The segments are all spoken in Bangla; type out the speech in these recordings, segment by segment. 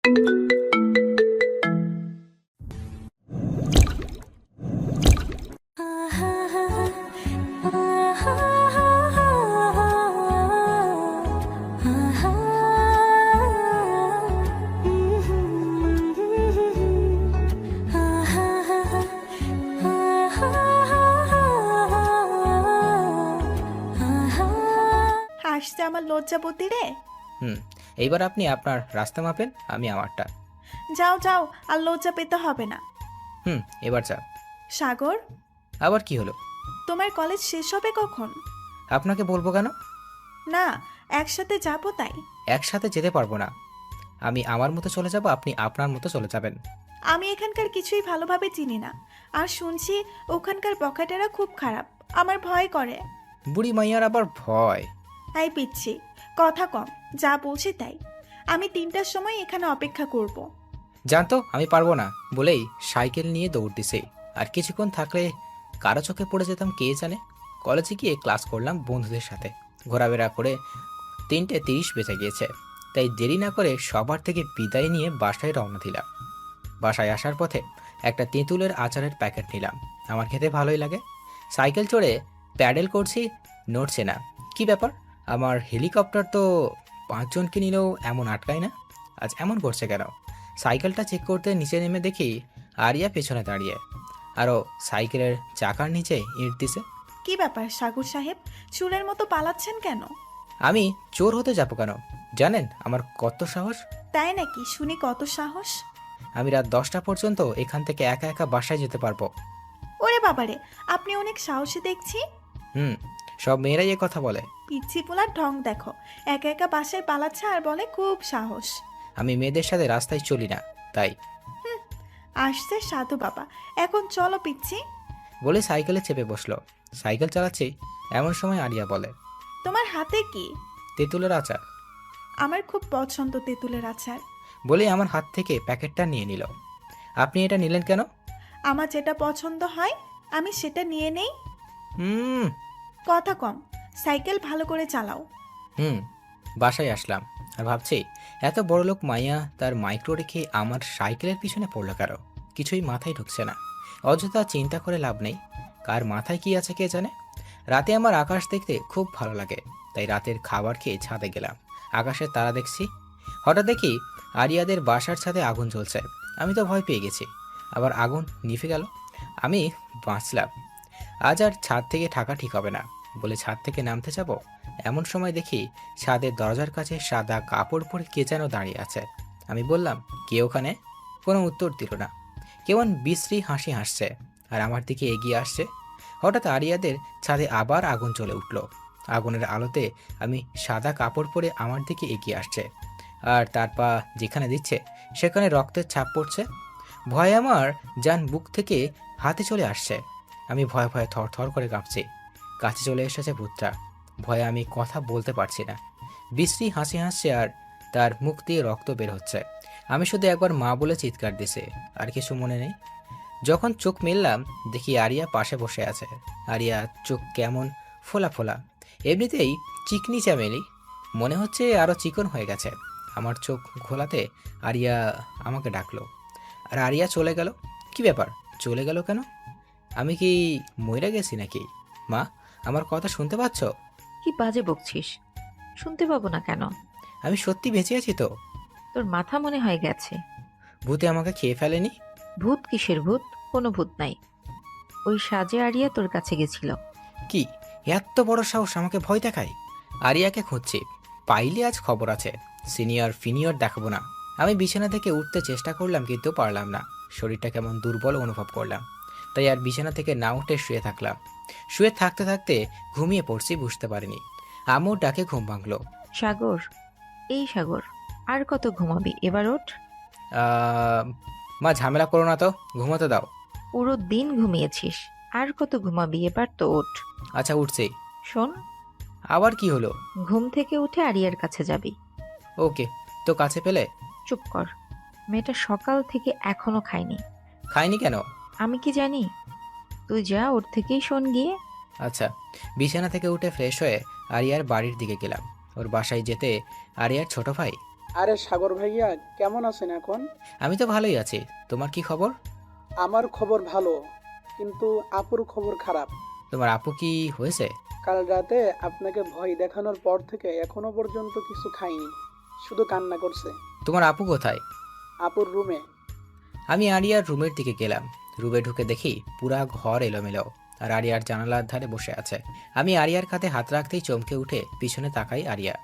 হাসতে আমার লজ্জাবতী রে। হুম, এইবার আপনি আপনার রাস্তা মাপেন, আমি আমারটা। যাও যাও, আর লজ্জা পেতে হবে না। হুম, এবার যা। সাগর, আবার কি হলো? তোমার কলেজ শেষ হবে কখন? আপনাকে বলবো কেন? না, একসাথে যাবো তাই। একসাথে যেতে পারবো না। আমি আমার মতো চলে যাব, আপনি আপনার মতো চলে যাবেন। আমি এখানকার কিছুই ভালোভাবে চিনি না, আর শুনছি ওখানকার বখাটেরা খুব খারাপ। আমার ভয় করে। বুড়ি মাইয়ার আবার ভয়? তাই পিচ্ছি, কথা কম, যা বলছি তাই। আমি 3টার সময় এখানে অপেক্ষা করব। জানতো আমি পারবো না বলেই সাইকেল নিয়ে দৌড় দিছে। আর কিছুক্ষণ থাকলে কারো চোখে পড়ে যেতাম কে জানে। কলেজে গিয়ে ক্লাস করলাম বন্ধুদের সাথে, ঘোরাফেরা করে 3:30 বেজে গিয়েছে। তাই দেরি না করে সবার থেকে বিদায় নিয়ে বাসায় রওনা দিলাম। বাসায় আসার পথে একটা তেঁতুলের আচারের প্যাকেট নিলাম, আমার খেতে ভালোই লাগে। সাইকেল চড়ে প্যাডেল করছি, নড়ছে না। কি ব্যাপার, আমার হেলিকপ্টার তো 5 জনকে নিলেও এমন আটকায় না, আজ এমন করছে কেন? সাইকেলটা চেক করতে নিচে নেমে দেখি আরিয়া পেছনে দাঁড়িয়ে, আরও সাইকেলের চাকার নিচে ইঁট দিছে। কি ব্যাপার সাগর সাহেব, চুলের মতো পালাচ্ছেন কেন? আমি চোর হতে যাবো কেন? জানেন আমার কত সাহস? তাই নাকি, শুনি কত সাহস। আমি রাত 10টা পর্যন্ত এখান থেকে একা একা বাসায় যেতে পারবো। ওরে বাবারে, আপনি অনেক সাহসী দেখছি। হুম, সব মেয়েরাই এ কথা বলে। পিচ্ছি পোলার ঢং দেখো, একা একা বাসায় পালাচ্ছে আর বলে খুব সাহস। আমি মেয়েদের সাথে রাস্তায় চলি না, তাই। আসছে সাধু বাবা, এখন চলো পিচ্ছি। বলে সাইকেলে চেপে বসলো। সাইকেল চালাচ্ছি, এমন সময় আরিয়া বলে, তোমার হাতে কি? তেঁতুলের আচার। আমার খুব পছন্দ তেঁতুলের আচার। বলে আমার হাত থেকে প্যাকেটটা নিয়ে নিল। আপনি এটা নিলেন কেন? আমার যেটা পছন্দ হয় আমি সেটা নিয়ে নেই। হুম। কথা কম, সাইকেল ভালো করে চালাও। হুম, বাসায় আসলাম আর ভাবছি এত বড়লোক মাইয়া তার মাইক্রো রেখে আমার সাইকেলের পিছনে পড়লো কেন? কিছুই মাথায় ঢুকছে না। অযথা চিন্তা করে লাভ নেই, কার মাথায় কি আছে কে জানে। রাতে আমার আকাশ দেখতে খুব ভালো লাগে, তাই রাতের খাবার খেয়ে ছাদে গেলাম। আকাশের তারা দেখছি, হঠাৎ দেখি আরিয়াদের বাসার ছাদে আগুন জ্বলছে। আমি তো ভয় পেয়ে গেছি, আবার আগুন নিভে গেল। আমি বাঁচলাম। আজ আর ছাদ থেকে থাকা ঠিক হবে না বলে ছাদ থেকে নামতে যাব, এমন সময় দেখি ছাদের দরজার কাছে সাদা কাপড় পরে কে যেন দাঁড়িয়ে আছে। আমি বললাম, কে ওখানে? কোনো উত্তর দিল না, কেমন বিশ্রী হাসি হাসছে আর আমার দিকে এগিয়ে আসছে। হঠাৎ আরিয়াদের ছাদে আবার আগুন জ্বলে উঠল। আগুনের আলোতে আমি সাদা কাপড় পরে আমার দিকে এগিয়ে আসছে, আর তার পা যেখানে দিচ্ছে সেখানে রক্তের ছাপ পড়ছে। ভয়ে আমার যান বুক থেকে হাতে চলে আসছে। আমি ভয়ে ভয়ে থর থর করে কাঁপছি। কাছে চলে এসেছে ভূতটা। ভয়ে আমি কথা বলতে পারছি না। বিশ্রী হাসি হাসছে আর তার মুখ দিয়ে রক্ত বের হচ্ছে। আমি শুধু একবার মা বলে চিৎকার দিছে, আর কিছু মনে নেই। যখন চোখ মেললাম দেখি আরিয়া পাশে বসে আছে। আরিয়া চোখ কেমন ফোলা ফোলা, এমনিতেই চিকনি চামেলি, মনে হচ্ছে আরও চিকন হয়ে গেছে। আমার চোখ ঘোলাতে আরিয়া আমাকে ডাকলো, আর আরিয়া চলে গেল। কি ব্যাপার, চলে গেল কেন? আমি কি মইরা গেছি নাকি? মা, আমার কথা শুনতে পাচ্ছ? কি বাজে বকছিস? শুনতে পাবো না কেন? আমি সত্যি বেঁচে আছি তো? তোর মাথা মনে হয় গেছে। ভূতে আমাকে খেয়ে ফেলেনি? ভূত কিসের ভূত? কোনো ভূত নাই। ওই সাজে আরিয়া তোর কাছে গেছিল। কি এত বড় সাহস আমাকে ভয় দেখায়? আরিয়াকে খুঁজছি, পাইলে আজ খবর আছে। সিনিয়র ফিনিয়র দেখাবো না। আমি বিছানা থেকে উঠতে চেষ্টা করলাম কিন্তু পারলাম না। শরীরটা কেমন দুর্বল অনুভব করলাম, তাই আর বিছানা থেকে না উঠে শুয়ে থাকলাম। শুয়ে থাকতে থাকতে ঘুমিয়ে পড়ছি, বুঝতে পারিনি। আম্মুর ডাকে ঘুম ভাঙলো। সাগর, এই সাগর, আর কত ঘুমাবি? এবার ওঠ। আহ, মা ঝামেলা করো না তো, ঘুমোতে দাও। পুরো দিন ঘুমিয়েছিস, আর কত ঘুমাবি? এবার তো ওঠ। আচ্ছা উঠছি। শোন, আবার কি হলো? ঘুম থেকে উঠে আরিয়ার কাছে যাবি। ওকে, তো কাছে পেলে? চুপ কর। মেয়েটা সকাল থেকে এখনো খায়নি। খাইনি কেন? আমি কি জানি? তুই যা, ওর থেকেই শোন গিয়ে। আচ্ছা। বিছানা থেকে উঠে ফ্রেশ হয়ে আরিয়ার বাড়ির দিকে গেলাম। ওর বাসায় যেতে আরিয়ার ছোট ভাই আরে সাগর ভাইয়া, কেমন আছেন এখন? আমি তো ভালোই আছি। তোমার কি খবর? আমার খবর ভালো, কিন্তু আপুর খবর খারাপ। তোমার আপু কি হয়েছে? কাল রাতে আপনাকে ভয় দেখানোর পর থেকে এখনো পর্যন্ত কিছু খাইনি, শুধু কান্না করছে। তোমার আপু কোথায়? আপুর রুমে। আমি আরিয়ার রুমের দিকে গেলাম। রুমে ঢুকে দেখি পুরা ঘর এলোমেলো, আর আরিয়ার জানালার ধারে বসে আছে। আমি আরিয়ার কাঁধে হাত রাখতেই চমকে উঠে পিছনে তাকাই আরিয়া।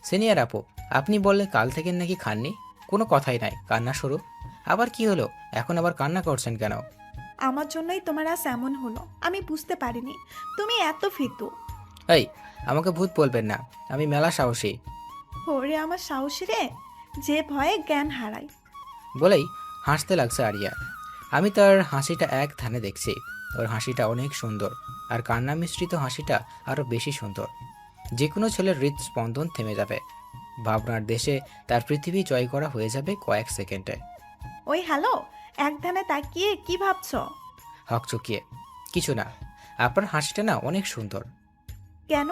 সিনিয়র আপু, আপনি বললে কাল থেকে নাকি খাননি? কোনো কথাই নাই, কান্না শুরু। আবার কি হলো? এখন আবার কান্না করছেন কেন? আমার জন্যই তোমার আজ এমন হলো, আমি বুঝতে পারিনি তুমি এত ফিতু। এই, আমাকে ভূত বলবেন না, আমি মেলা সাহসী। ওরে আমার সাহসী রে, যে ভয়ে জ্ঞান হারায়। বলেই হাসতে লাগছে আরিয়া। আমি তার হাসিটা এক ধ্যানে দেখছি। ওর হাসিটা অনেক সুন্দর, আর কান্না মিশ্রিত হাসিটা আরো বেশি সুন্দর। যে কোনো ছেলের হৃদস্পন্দন থেমে যাবে। ভাবনার দেশে তার পৃথিবী জয় করা হয়ে যাবে কয়েক সেকেন্ডে। ওই হ্যালো, এক ধানে তাকিয়ে কি ভাবছো? হকচকিয়ে কিছু না। আপনার হাসিটা না অনেক সুন্দর। কেন,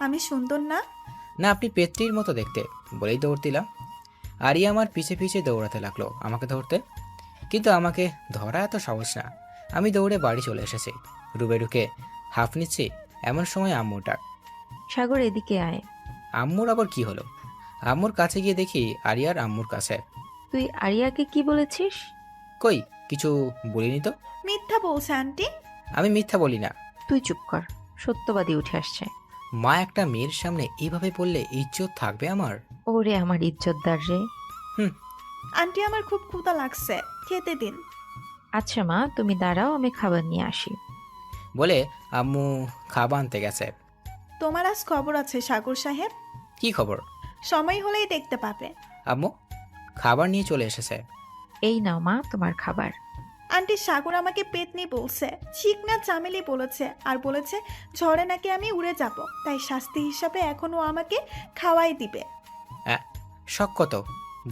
আমি সুন্দর না? না, আপনি পেত্রির মতো দেখতে, বলেই দৌড় দিলাম। আরিয়া আমার পিছে পিছে দৌড়াতে লাগলো আমাকে ধরতে, কিন্তু আমাকে ধরা এত সহজ না। আমি দৌড়ে বাড়ি চলে এসেছি। রুমে ঢুকে হাঁফ নিচ্ছি, এমন সময় আম্মুর ডাক। সাগর এদিকে আয়। আম্মুর আবার কি হলো? আম্মুর কাছে গিয়ে দেখি আরিয়ার আম্মুর কাছে। তুই আরিয়াকে কি বলেছিস? কই, কিছু বলিনি তো। মিথ্যা বলছে আন্টি। আমি মিথ্যা বলি না। তুই চুপ কর, সত্যবাদী উঠে আসছে। মা একটা মেয়ের সামনে এইভাবে বললে ইজ্জত থাকবে আমার? ওরে আমার ইজ্জতদার রে। আন্টি আমার খুব ক্ষুধা লাগছে, খেতে দিন। আচ্ছা মা, তুমি দাঁড়াও, আমি খাবার নিয়ে আসি। বলে আম্মু খাবার আনতে গেছে। তোমার আজ খবর আছে সাগর সাহেব, কি খবর? সময় হলেই দেখতে পাবে। আম্মু খাবার নিয়ে চলে এসেছে। এই নাও মা তোমার খাবার। আন্টি সাগর আমাকে পেতনি বলছে, চিকনা চামেলি বলেছে, আর বলেছে ঝড়ে নাকি আমি উড়ে যাব, তাই শাস্তি হিসাবে এখনো আমাকে খাওয়াই দিবে। শখ কত,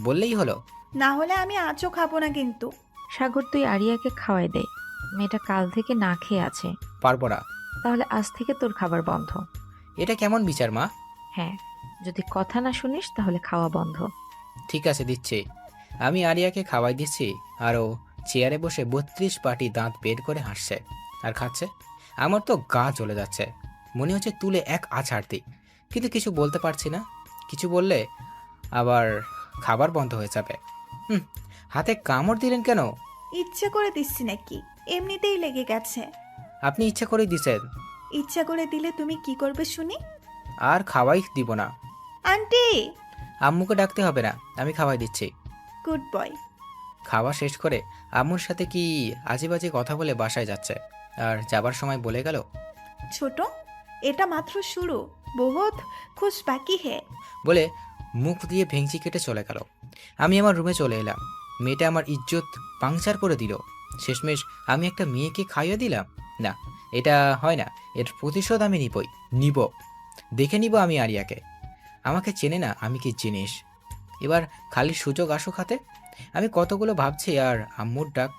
বললেই হলো। না হলে আমি আজও খাবো না কিন্তু। সাগর তুই আরিয়াকে খাওয়াই দে, মেয়েটা কাল থেকে না খেয়ে আছে। পারবো না। তাহলে আজ থেকে তোর খাবার বন্ধ। এটা কেমন বিচার মা? হ্যাঁ, যদি কথা না শুনিস তাহলে খাওয়া বন্ধ। ঠিক আছে, দিচ্ছি। আমি আরিয়াকে খাওয়াই দিচ্ছি, আর ও চেয়ারে বসে 32 পাটি দাঁত বের করে হাসছে আর খাচ্ছে। আমার তো গা জ্বলে যাচ্ছে, মনে হচ্ছে তুলে এক আছাড় দিই, কিন্তু কিছু বলতে পারছি না। কিছু বললে আবার খাবার বন্ধ হয়ে যাবে। হুম, হাতে কামড় দিলেন কেন? ইচ্ছে করে দিচ্ছি নাকি, এমনিতেই লেগে গেছে। আপনি ইচ্ছা করেই দিছেন। ইচ্ছা করে দিলে তুমি কি করবে শুনি? আর খাওয়াই দিব না। আন্টি! আম্মুকে ডাকতে হবে না, আমি খাওয়াই দিচ্ছি। Good boy. খাওয়া শেষ করে আম্মুর সাথে কি আজেবাজে কথা বলে বাসায় যাচ্ছে, আর যাবার সময় বলে গেল, ছোট, এটা মাত্র শুরু, বহুত খুশ বাকি হে। বলে মুখ দিয়ে ভেঙচি কেটে চলে গেল। আমি আমার রুমে চলে এলাম। মেয়েটা আমার ইজ্জত পাংচার করে দিল। শেষমেশ আমি একটা মেয়েকে খাইয়ে দিলাম। না, এটা হয় না। এর প্রতিশোধ আমি নিব। দেখে নিব আমি আরিয়াকে। আমাকে চেনে না আমি কি জিনিস। এবার খালি সুযোগ আসুক হাতে। আমি কতগুলো ভাবছি, আর আম্মুর ডাক।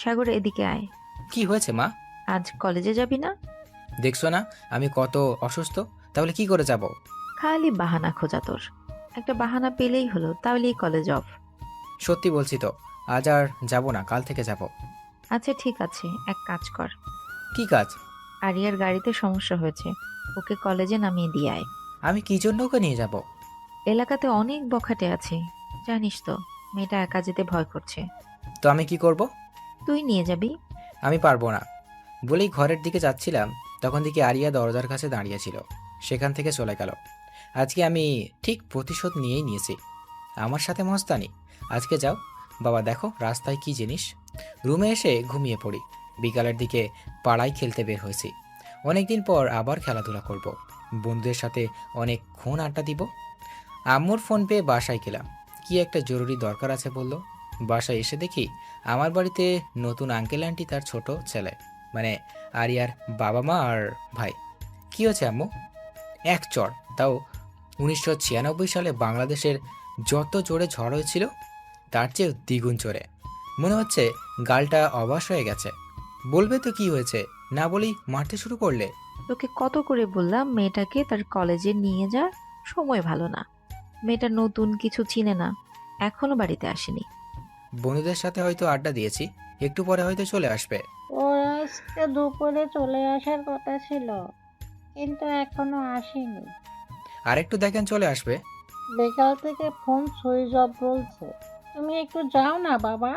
সাগর এদিকে আয়। কি হয়েছে মা? আজ কলেজে যাবি না? দেখছো না আমি কত অসুস্থ, তাহলে কি করে যাব? খালি বাহানা খোঁজা তোর। একটা বাহানা পেলেই হলো, তাহলেই কলেজ অফ। সত্যি বলছি তো, আজ আর যাব না, কাল থেকে যাব। আচ্ছা ঠিক আছে, এক কাজ কর। কি কাজ? আরিয়ার গাড়িতে সমস্যা হয়েছে, ওকে কলেজে নামিয়ে দিয়ে আয়। আমি কি জন্য ওকে নিয়ে যাব? এলাকাতে অনেক বখাটে আছে, জানিস তো। মেয়েটা একা যেতে ভয় করছে। তো আমি কি করব? তুই নিয়ে যাবি। আমি পারবো না। বলেই ঘরের দিকে যাচ্ছিলাম, তখন দিকে আরিয়া দরজার কাছে দাঁড়িয়েছিল। সেখান থেকে চলে গেল। আজকে আমি ঠিক প্রতিশোধ নিয়েই নিয়েছি। আমার সাথে মস্তানি। আজকে যাও বাবা, দেখো রাস্তায় কি জিনিস। রুমে এসে ঘুমিয়ে পড়ি। বিকালের দিকে পাড়ায় খেলতে বের হয়েছি। অনেকদিন পর আবার খেলাধুলা করব। বন্ধুদের সাথে অনেকক্ষণ আড্ডা দিব। আম্মুর ফোন পেয়ে বাসায় গেলাম। কি একটা জরুরি দরকার আছে বলল। বাসায় এসে দেখি আমার বাড়িতে নতুন আঙ্কেল আন্টি, তার ছোট ছেলে, মানে আরিয়ার বাবা মা আর ভাই। কি হচ্ছে আম্মু? এক চড়, তাও 1996 সালে বাংলাদেশের যত জোরে ঝড় হয়েছিল তার চেয়ে দ্বিগুণ জোরে। মনে হচ্ছে গালটা অবাস হয়ে গেছে। বলবে তো কি হয়েছে, না বলেই মারতে শুরু করলে। তোকে কত করে বললাম মেয়েটাকে তার কলেজে নিয়ে যা, সময় ভালো না। মেয়েটা নতুন, কিছু চিনে না, এখনো বাড়িতে আসেনি। বন্ধুদের সাথে হয়তো আড্ডা দিয়েছি, একটু পরে হয়তো চলে আসবে। ওর আজকে দুপুরে চলে আসার কথা ছিল, কিন্তু এখনো আসেনি। আর একটু দেখেন চলে আসবে। বিকাল থেকে ফোন সুইচ অফ বলছে। তুমি একটু যাও না বাবা।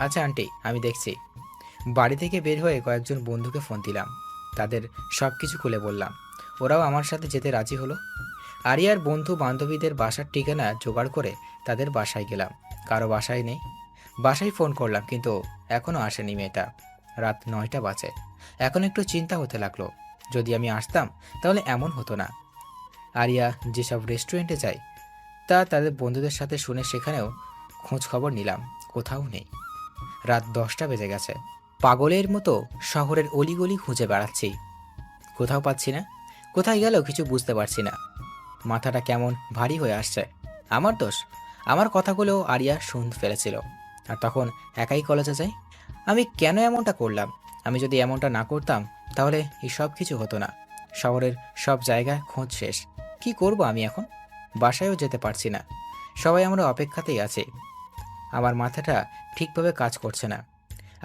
আচ্ছা আন্টি, আমি দেখছি। বাড়ি থেকে বের হয়ে কয়েকজন বন্ধুকে ফোন দিলাম, তাদের সব কিছু খুলে বললাম। ওরাও আমার সাথে যেতে রাজি হলো। আরিয়ার বন্ধু বান্ধবীদের বাসার ঠিকানা জোগাড় করে তাদের বাসায় গেলাম। কারো বাসায় নেই। বাসায় ফোন করলাম, কিন্তু এখনও আসেনি মেয়েটা। রাত 9টা বাজে। এখন একটু চিন্তা হতে লাগলো, যদি আমি আসতাম তাহলে এমন হতো না। আরিয়া যেসব রেস্টুরেন্টে যায় তা তাদের বন্ধুদের সাথে শুনে সেখানেও খোঁজ খবর নিলাম, কোথাও নেই। রাত 10টা বেজে গেছে। পাগলের মতো শহরের অলিগলি খুঁজে বেড়াচ্ছি, কোথাও পাচ্ছি না। কোথায় গেল কিছু বুঝতে পারছি না। মাথাটা কেমন ভারী হয়ে আসছে। আমার দোষ। আমার কথাগুলো আরিয়া শুনতে ফেলেছিল। আর তখন একাই কলেজে যাই। আমি কেন এমনটা করলাম? আমি যদি এমনটা না করতাম তাহলে এই সব কিছু হতো না। শহরের সব জায়গায় খোঁজ শেষ। কি করব আমি এখন? বাসায়ও যেতে পারছি না। সবাই আমরা অপেক্ষাতেই আছে। আমার মাথাটা ঠিকভাবে কাজ করছে না।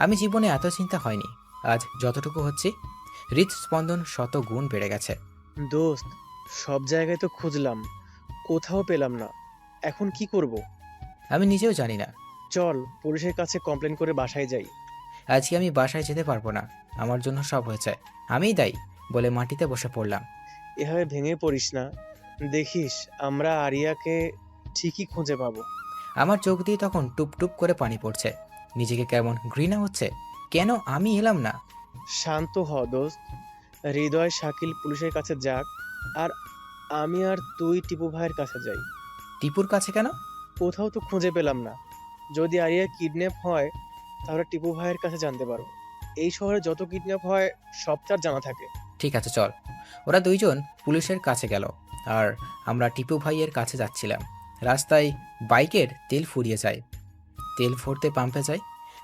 আমি জীবনে এত চিন্তা হয়নি। আজ যতটুকু হচ্ছে, হৃদস্পন্দন শত গুণ বেড়ে গেছে। দোস্ত, সব জায়গায় তো খুঁজলাম, কোথাও পেলাম না। এখন কি করব? আমি নিজেও জানি না। চল পুলিশের কাছে কমপ্লেন করে বাসায় যাই। আজকে আমি বাসায় যেতে পারবো না। আমার জন্য সব হয়েছে, আমিই দায়ী বলে মাটিতে বসে পড়লাম। এভাবে ভেঙে পড়িস না। দেখিস, আমরা আরিয়াকে ঠিকই খুঁজে পাবো। আমার চোখ দিয়ে তখন টুপ টুপ করে পানি পড়ছে। নিজেকে কেমন ঘৃণা হচ্ছে। কেন আমি এলাম না? শান্ত হ দোস্ত। হৃদয় শাকিল পুলিশের কাছে যাক, আর আমি আর তুই টিপু ভাইয়ের কাছে যাই। টিপুর কাছে কেন? কোথাও তো খুঁজে পেলাম না। যদি আরিয়া কিডন্যাপ হয় তাহলে টিপু ভাইয়ের কাছে জানতে পারবো। এই শহরে যত কিডন্যাপ হয় সব তার জানা থাকে। ঠিক আছে, চল। ওরা দুইজন পুলিশের কাছে গেল, আর আমরা টিপু ভাইয়ের কাছে যাচ্ছিলাম। রাস্তায় বাইকের তেল ফুরিয়ে যায়। তেল ভরতে পাম্পে যাই,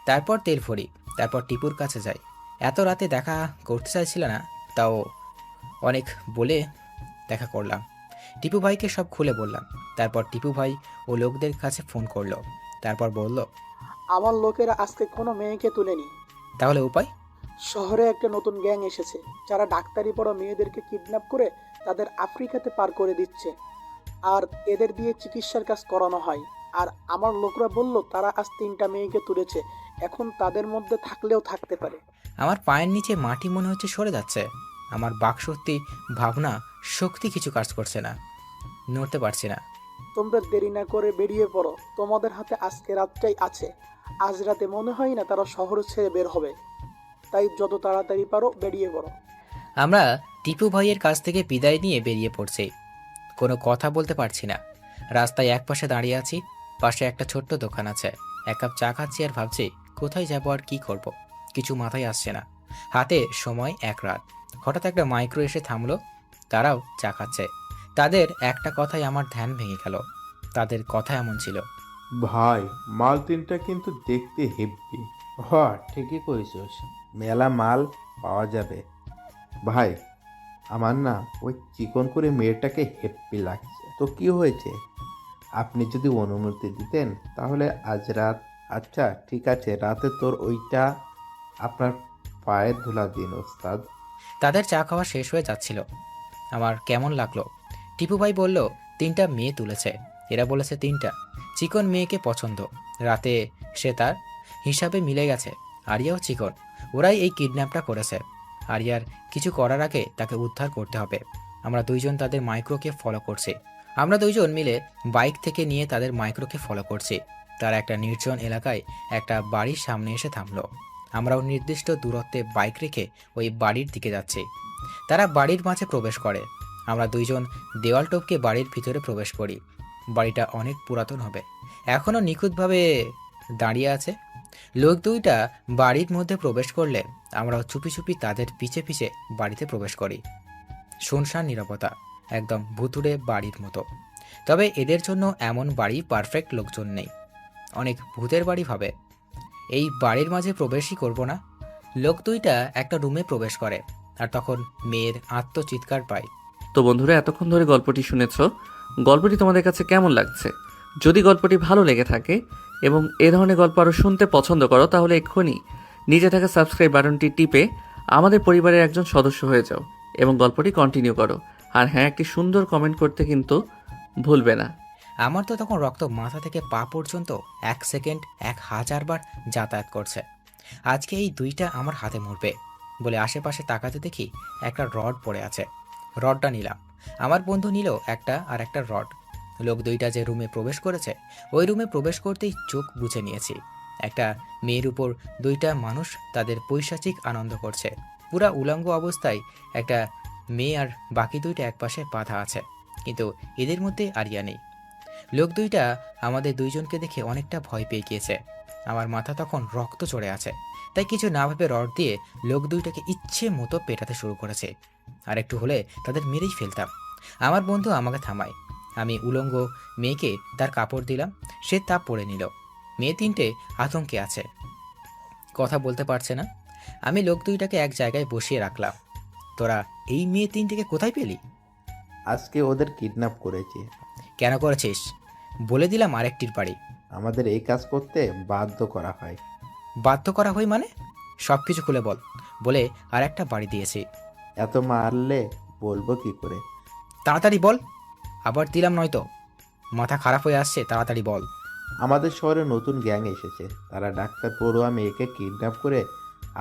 তারপর তেল ভরি, তারপর টিপুর কাছে যাই। এত রাতে দেখা করতে চাইছিল না, তাও অনেক বলে দেখা করলাম। টিপু ভাইকে সব খুলে বললাম। তারপর টিপু ভাই ও লোকদের কাছে ফোন করলো। তারপর বলল, আমার লোকেরা আজকে কোনো মেয়েকে তুলেনি। তাহলে উপায়? শহরে একটা নতুন গ্যাং এসেছে, যারা ডাক্তারি পড়া মেয়েদেরকে কিডন্যাপ করে তাদের আফ্রিকাতে পার করে দিচ্ছে, আর এদের দিয়ে চিকিৎসার কাজ করানো হয়। আর আমার লোকরা বলল তারা আজ 3টা মেয়েকে তুলেছে। এখন তাদের মধ্যে থাকলেও থাকতে পারে। আমার পায়ের নিচে মাটি মনে হচ্ছে সরে যাচ্ছে। আমার বাকশক্তি, ভাবনা শক্তি কিছু কাজ করছে না। নড়তে পারছি না। তোমরা দেরি না করে বেরিয়ে পড়ো, তোমাদের হাতে আজকে রাতটাই আছে। আজ রাতে মনে হয় না তারা শহর ছেড়ে বের হবে, তাই যত তাড়াতাড়ি পারো বেরিয়ে পড়ো। আমরা টিপু ভাইয়ের কাছ থেকে বিদায় নিয়ে বেরিয়ে পড়ছি। কোনো কথা বলতে পারছি না। রাস্তায় একপাশে দাঁড়িয়ে আছি। পাশে একটা ছোট্ট দোকান আছে। 1 কাপ চা খাচ্ছি আর ভাবছি কোথায় যাব আর কি করব। কিছু মাথায় আসছে না। হাতে সময় 1 রাত। হঠাৎ একটা মাইক্রো এসে থামলো। তারাও চা খাচ্ছে। তাদের একটা কথাই আমার ধ্যান ভেঙে গেল। তাদের কথা এমন ছিল, ভাই, মাল তিনটা কিন্তু দেখতে হেব্বি। হ, ঠিকই কইছস, মেলা মাল পাওয়া যাবে। ভাই, আমার না ওই চিকন করে মেয়েটাকে হেব্বি লাগছে। তো কি হয়েছে? আপনি যদি অনুমতি দিতেন তাহলে আজ রাত। আচ্ছা ঠিক আছে, রাতে তোর ওইটা আপনার পায়ের ধুলা দিন ওস্তাদ। তাদের চা খাওয়া শেষ হয়ে যাচ্ছিল। আমার কেমন লাগলো। টিপু ভাই বলল 3টা মেয়ে তুলেছে। এরা বলেছে 3টা চিকন মেয়েকে পছন্দ। রাতে সে তার হিসাবে মিলে গেছে। আরিয়াও চিকন। ওরাই এই কিডন্যাপটা করেছে। আরিয়ার কিছু করার আগে তাকে উদ্ধার করতে হবে। আমরা দুইজন তাদের মাইক্রোকে ফলো করছি। আমরা দুইজন মিলে বাইক থেকে নিয়ে তাদের মাইক্রোকে ফলো করছি। তারা একটা নির্জন এলাকায় একটা বাড়ির সামনে এসে থামলো। আমরাও নির্দিষ্ট দূরত্বে বাইক রেখে ওই বাড়ির দিকে যাচ্ছি। তারা বাড়ির মাঝে প্রবেশ করে। আমরা দুইজন দেওয়াল টপকে বাড়ির ভিতরে প্রবেশ করি। বাড়িটা অনেক পুরাতন হবে, এখনও নিখুঁতভাবে দাঁড়িয়ে আছে। লোক দুইটা বাড়ির মধ্যে প্রবেশ করলে আমরাও চুপি চুপি তাদের পিছে পিছে বাড়িতে প্রবেশ করি। শুনশান নীরবতা, একদম ভুতুড়ে বাড়ির মতো। তবে এদের জন্য এমন বাড়ি পারফেক্ট লোকজন নেই। অনেক ভূতের বাড়ি ভাবে। এই বাড়ির মাঝে প্রবেশই করব না। লোক দুইটা একটা রুমে প্রবেশ করে, আর তখন মেয়ের আত্মচিৎকার পায়। তো বন্ধুরা, এতক্ষণ ধরে গল্পটি শুনেছো। গল্পটি তোমাদের কাছে কেমন লাগছে? যদি গল্পটি ভালো লেগে থাকে এবং এ ধরনের গল্প আরও শুনতে পছন্দ করো, তাহলে এক্ষুনি নিচে থাকা সাবস্ক্রাইব বাটনটি টিপে আমাদের পরিবারের একজন সদস্য হয়ে যাও এবং গল্পটি কন্টিনিউ করো। আর হ্যাঁ, একটি সুন্দর কমেন্ট করতে কিন্তু ভুলবে না। আমার তো তখন রক্ত মাথা থেকে পা পর্যন্ত 1 সেকেন্ড 1000 বার যাতায়াত করছে। আজকে এই দুইটা আমার হাতে মরবে বলে আশেপাশে তাকাতে দেখি একটা রড পড়ে আছে। রডটা নিলাম। আমার বন্ধু নিল একটা আর একটা রড। লোক দুইটা যে রুমে প্রবেশ করেছে, ওই রুমে প্রবেশ করতেই চোখ বুজে নিয়েছি। একটা মেয়ের উপর দুইটা মানুষ তাদের পৈশাচিক আনন্দ করছে। পুরা উলঙ্গ অবস্থায় একটা মেয়ে, আর বাকি দুইটা একপাশে বাঁধা আছে, কিন্তু এদের মধ্যে আরিয়া নেই। লোক দুইটা আমাদের দুইজনকে দেখে অনেকটা ভয় পেয়ে গিয়েছে। আমার মাথা তখন রক্ত চড়ে আছে, তাই কিছু না ভেবে রড দিয়ে লোক দুইটাকে ইচ্ছে মতো পেটাতে শুরু করেছে। আর একটু হলে তাদের মেরেই ফেলতাম। আমার বন্ধু আমাকে থামায়। আমি উলঙ্গ মেয়েকে তার কাপড় দিলাম, সে তা পরে নিল। মেয়ে তিনটে আতঙ্কে আছে, কথা বলতে পারছে না। আমি লোক দুইটাকে এক জায়গায় বসিয়ে রাখলাম। তোরা এই মেয়ে তিনটেকে কোথায় পেলি? আজকে ওদের কিডন্যাপ করেছি। কেন করেছিস? বলে দিলাম আরেকটির বাড়ি। আমাদের এই কাজ করতে বাধ্য করা হয়। বাধ্য করা হয় মানে? সব কিছু খুলে বল। বলে আর একটা বাড়ি দিয়েছি। এত মারলে বলবো কি করে? তাড়াতাড়ি বল, আবার দিলাম নয়তো। মাথা খারাপ হয়ে আসছে, তাড়াতাড়ি বল। আমাদের শহরে নতুন গ্যাং এসেছে। তারা ডাক্তার পড়ুয়া মেয়েকে কিডন্যাপ করে